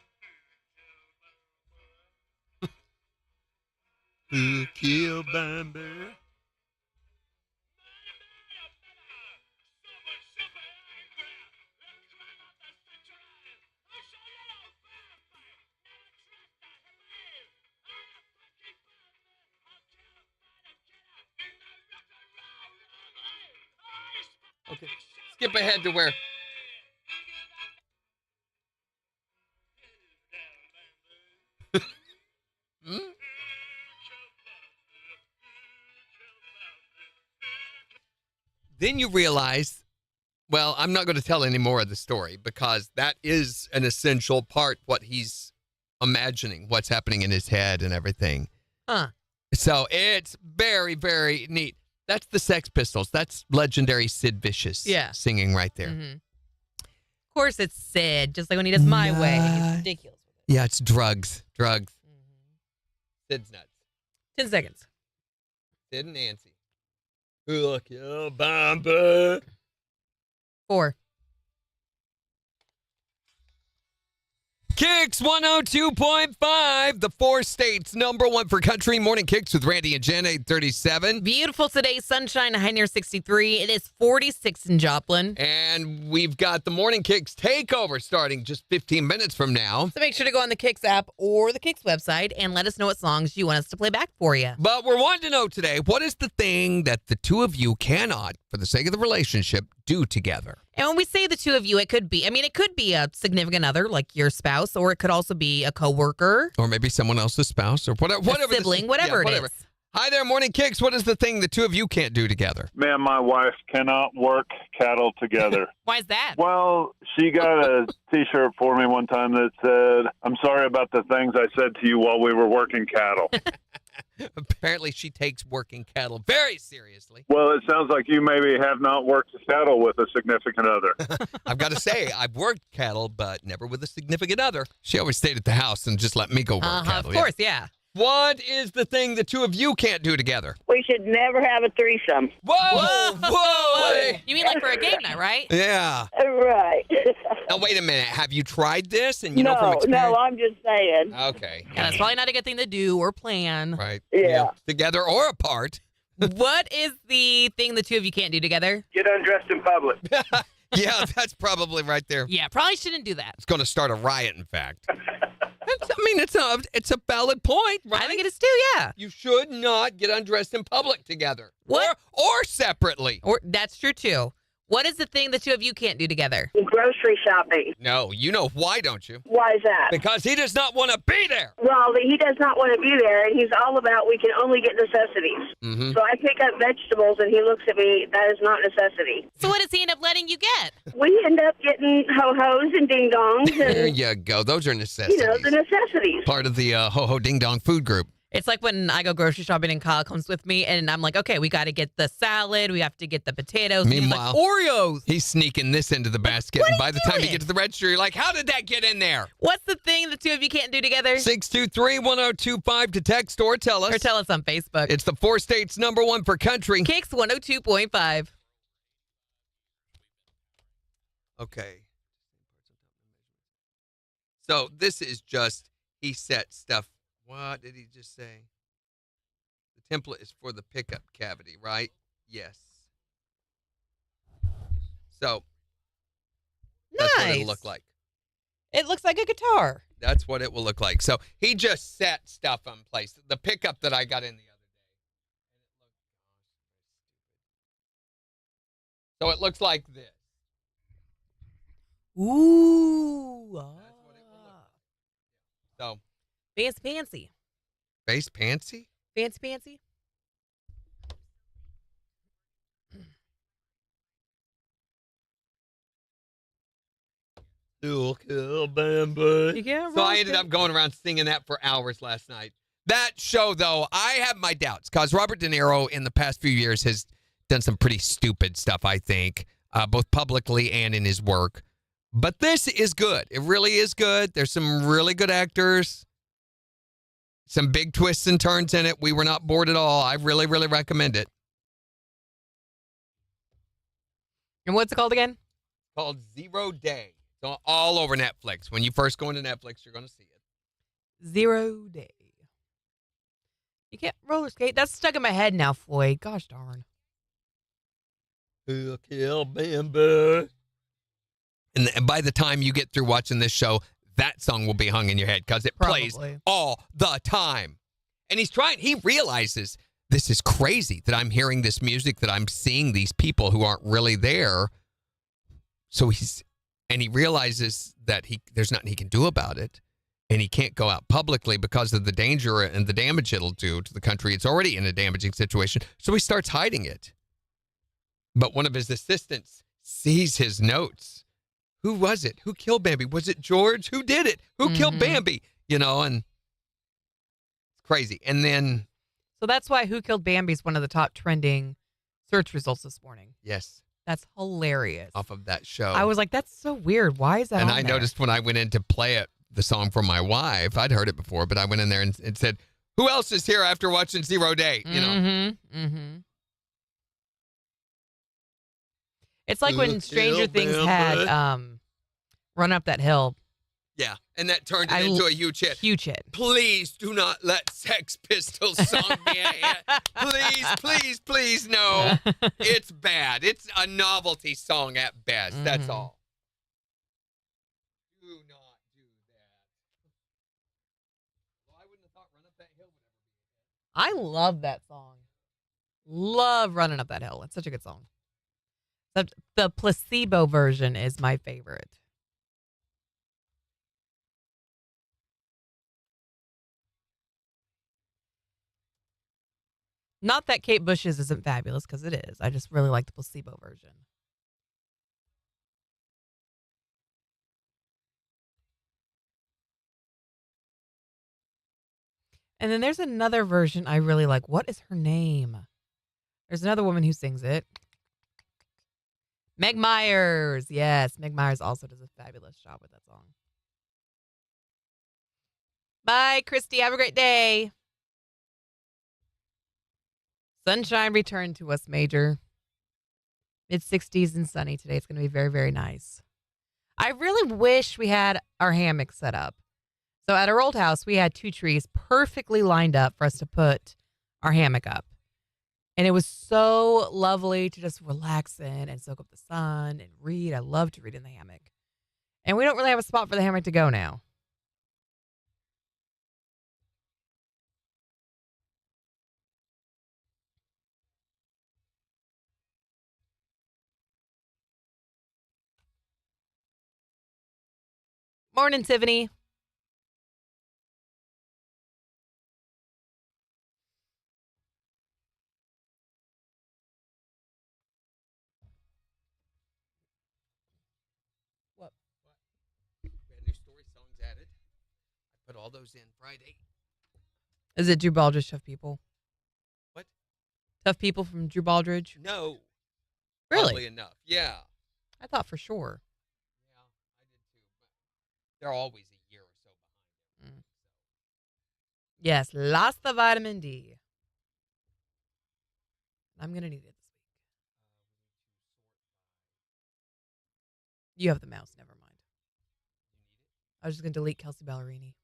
Who killed Bambi? Okay. Skip ahead to where? Hmm? Then you realize, well, I'm not going to tell any more of the story because that is an essential part, what he's imagining, what's happening in his head and everything. Huh. So it's very, very neat. That's the Sex Pistols. That's legendary Sid Vicious singing right there. Mm-hmm. Of course, it's Sid, just like when he does My Way. It's ridiculous. Yeah, it's drugs. Drugs. Mm-hmm. Sid's nuts. 10 seconds. Sid and Nancy. Look, your bumper. 4. KIX 102.5, the 4 states #1 for country. Morning KIX with Randy and Jen, 837. Beautiful today, sunshine, high near 63. It is 46 in Joplin. And we've got the Morning KIX takeover starting just 15 minutes from now. So make sure to go on the KIX app or the KIX website and let us know what songs you want us to play back for you. But we're wanting to know today, what is the thing that the two of you cannot, for the sake of the relationship, do together? And when we say the two of you, it could be a significant other, like your spouse, or it could also be a coworker. Or maybe someone else's spouse, or whatever. A sibling, whatever it is. Hi there, Morning KIX. What is the thing the two of you can't do together? Me and my wife cannot work cattle together. Why is that? Well, she got a T-shirt for me one time that said, "I'm sorry about the things I said to you while we were working cattle." Apparently, she takes working cattle very seriously. Well, it sounds like you maybe have not worked cattle with a significant other. I've got to say, I've worked cattle, but never with a significant other. She always stayed at the house and just let me go work cattle. Of course, yeah. What is the thing the two of you can't do together? We should never have a threesome. Whoa! Whoa! You mean like for a game night, right? Yeah. Right. Now, wait a minute. Have you tried this? And you know from experience? No, I'm just saying. Okay. Yeah, that's probably not a good thing to do or plan. Right. Yeah. Together or apart. What is the thing the two of you can't do together? Get undressed in public. Yeah, that's probably right there. Yeah, probably shouldn't do that. It's going to start a riot, in fact. It's a valid point, right? I think it is too, yeah. You should not get undressed in public together. What? Or separately. Or that's true too. What is the thing the two of you can't do together? Grocery shopping. No, you know why, don't you? Why is that? Because he does not want to be there. Well, he does not want to be there, and he's all about we can only get necessities. Mm-hmm. So I pick up vegetables, and he looks at me, that is not necessity. So what does he end up letting you get? We end up getting ho-hos and ding-dongs. There And, you go. Those are necessities. the necessities. Part of the ho-ho ding-dong food group. It's like when I go grocery shopping and Kyle comes with me and I'm like, okay, we got to get the salad. We have to get the potatoes. Meanwhile, Oreos. He's sneaking this into the basket. What And are by you the time you doing? get to the register, you're like, how did that get in there? What's the thing the two of you can't do together? 623-1025 to text or tell us. Or tell us on Facebook. It's the 4 states #1 for country. KIX 102.5. Okay. So this is just, he set stuff. What did he just say? The template is for the pickup cavity, right? Yes. So that's what it'll look like. It looks like a guitar. That's what it will look like. So he just set stuff in place. The pickup that I got in the other day. So it looks like this. Ooh. That's what it will look like. So Fancy. face pantsy? Fancy. You can't So I rock ended it. up going around singing that for hours last night. That show, though, I have my doubts because Robert De Niro in the past few years has done some pretty stupid stuff, I think, both publicly and in his work. But this is good. It really is good. There's some really good actors, some big twists and turns in it. We were not bored at all. I really, really recommend it. And what's it called again? It's called 0 Day. It's all over Netflix. When you first go into Netflix, you're going to see it. 0 Day. You can't roller skate. That's stuck in my head now, Floyd. Gosh darn. Kill Bamba. And by the time you get through watching this show, that song will be hung in your head because it plays Probably. all the time. And he realizes this is crazy that I'm hearing this music, that I'm seeing these people who aren't really there. So he realizes that there's nothing he can do about it, and he can't go out publicly because of the danger and the damage it'll do to the country. It's already in a damaging situation. So he starts hiding it. But one of his assistants sees his notes. Who was it? Who killed Bambi? Was it George? Who did it? Who killed Bambi? And it's crazy. And then... So that's why Who Killed Bambi is one of the top trending search results this morning. Yes. That's hilarious. Off of that show. I was like, that's so weird. Why is that And on I there? noticed when I went in to play the song for my wife, I'd heard it before, but I went in there and said, who else is here after watching Zero Day? It's like when Stranger Things had Run Up That Hill. Yeah, and that turned it into a huge hit. Huge hit. Please do not let Sex Pistols song be a hit. Please, please, please, no. It's bad. It's a novelty song at best. That's all. Do not do that. Well, I wouldn't have thought Run Up That Hill would ever be a hit. I love that song. Love Running Up That Hill. It's such a good song. The placebo version is my favorite. Not that Kate Bush's isn't fabulous, because it is. I just really like the placebo version. And then there's another version I really like. What is her name? There's another woman who sings it. Meg Myers. Yes, Meg Myers also does a fabulous job with that song. Bye, Christy. Have a great day. Sunshine returned to us, Major. Mid-60s and sunny today. It's going to be very, very nice. I really wish we had our hammock set up. So at our old house, we had 2 trees perfectly lined up for us to put our hammock up. And it was so lovely to just relax in and soak up the sun and read. I love to read in the hammock. And we don't really have a spot for the hammock to go now. Morning, Tiffany. What? We had new story songs added. I put all those in Friday. Is it Drew Baldridge Tough People? What? Tough People from Drew Baldridge? No. Really? Oddly enough. Yeah. I thought for sure. Yeah, I did too. But they're always a year or so behind. Yes, lost the vitamin D. I'm going to need it this week. You have the mouse. Never mind. I was just going to delete Kelsey Ballerini.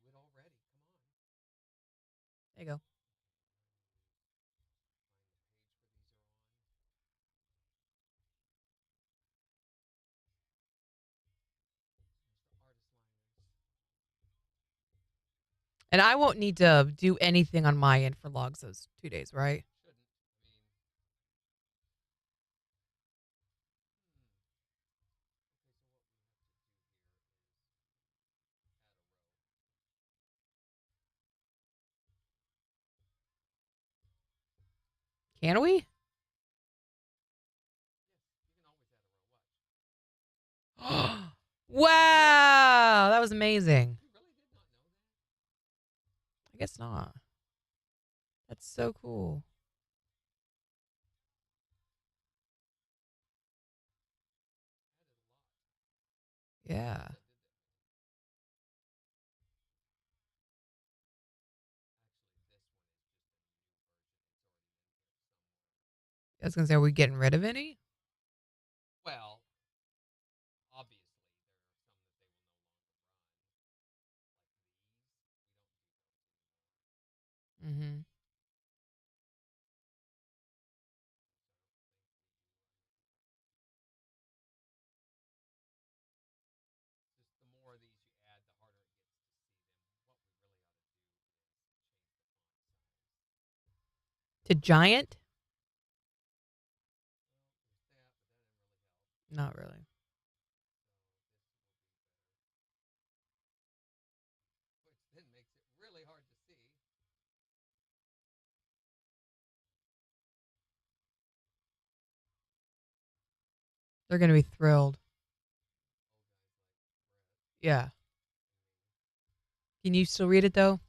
Do it already. Come on. There you go. And I won't need to do anything on my end for logs those 2 days, right? Can we? Wow, that was amazing. I guess not. That's so cool. Yeah. I was going to say, are we getting rid of any? Well, obviously, there are some that they will no longer run. Mm-hmm. Just the more of these you add, the harder it gets to see them. What we really ought to do is change the font size. To giant? Not really. Then makes it really hard to see. They're going to be thrilled. Yeah. Can you still read it, though?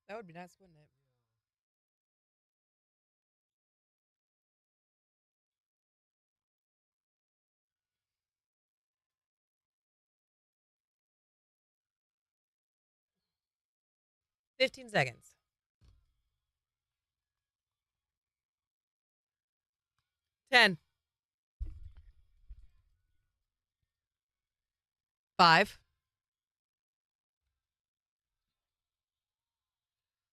That would be nice, wouldn't it? 15 seconds. 10. 5.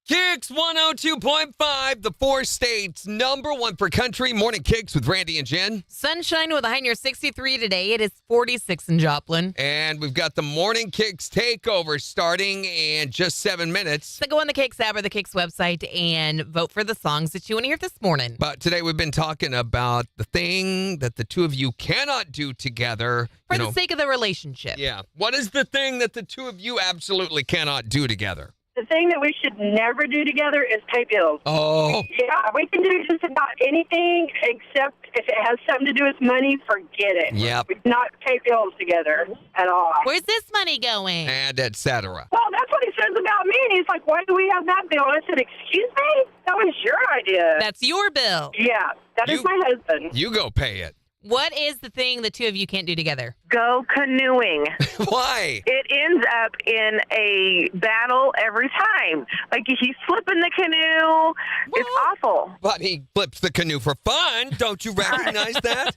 KIX 102.5, the 4 states #1 for country. Morning KIX with Randy and Jen. Sunshine with a high near 63 today. It is 46 in Joplin. And we've got the Morning KIX takeover starting in just 7 minutes. So go on the KIX app or the KIX website and vote for the songs that you want to hear this morning. But today we've been talking about the thing that the two of you cannot do together. For the sake of the relationship. Yeah. What is the thing that the two of you absolutely cannot do together? The thing that we should never do together is pay bills. Oh. Yeah, we can do just about anything except if it has something to do with money, forget it. Yep. We do not pay bills together at all. Where's this money going? And et cetera. Well, that's what he says about me. And he's like, why do we have that bill? And I said, excuse me? That was your idea. That's your bill. Yeah, that is my husband. You go pay it. What is the thing the two of you can't do together? Go canoeing. Why? It ends up in a battle every time. Like if you slip in the canoe, it's awful. But he flips the canoe for fun. Don't you recognize that?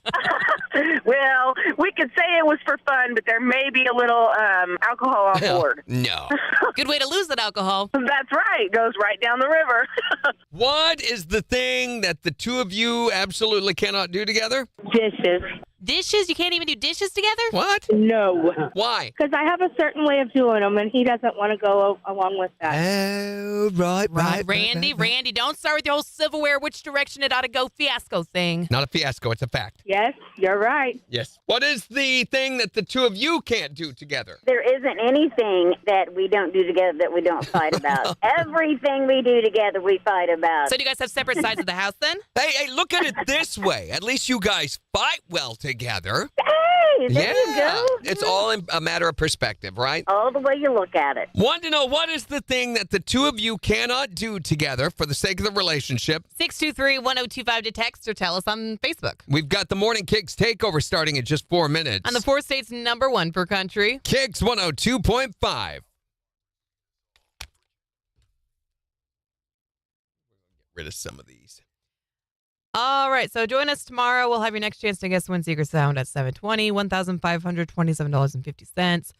Well, we could say it was for fun, but there may be a little alcohol on board. No. Good way to lose that alcohol. That's right. Goes right down the river. What is the thing that the two of you absolutely cannot do together? Dishes. Dishes? You can't even do dishes together? What? No. Why? Because I have a certain way of doing them, and he doesn't want to go along with that. Oh, right. Randy, don't start with your whole silverware, which direction it ought to go fiasco thing. Not a fiasco, it's a fact. Yes, you're right. Yes. What is the thing that the two of you can't do together? There isn't anything that we don't do together that we don't fight about. Everything we do together, we fight about. So do you guys have separate sides of the house then? Hey, look at it this way. At least you guys fight well together. Hey, there you Yeah. go. It's all a matter of perspective, right? All the way you look at it. Want to know what is the thing that the two of you cannot do together for the sake of the relationship? 623-1025 to text or tell us on Facebook. We've got the Morning KIX takeover starting in just 4 minutes. On the 4 states #1 for country. KIX 102.5. Get rid of some of these. All right, so join us tomorrow. We'll have your next chance to guess Win Secret Sound at 7:20, $1,527.50.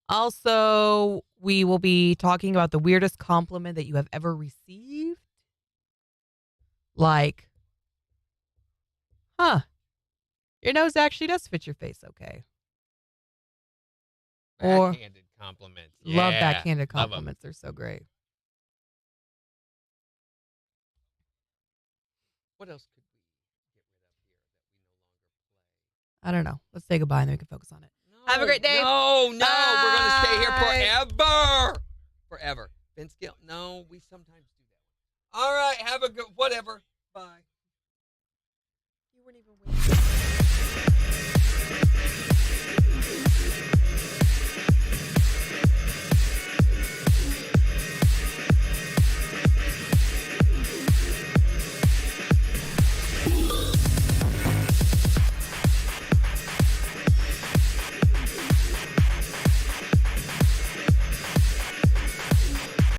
Also, we will be talking about the weirdest compliment that you have ever received. Like, your nose actually does fit your face okay. Or Backhanded compliments. love Yeah, backhanded love 'em. compliments. They're so great. What else could we get rid of here that we no longer play? I don't know. Let's say goodbye and then we can focus on it. Have a great day. No, we're going to stay here Bye. forever. Forever. Vince Gill. No, we sometimes do that. All right, have a good, whatever. Bye. You weren't even waiting.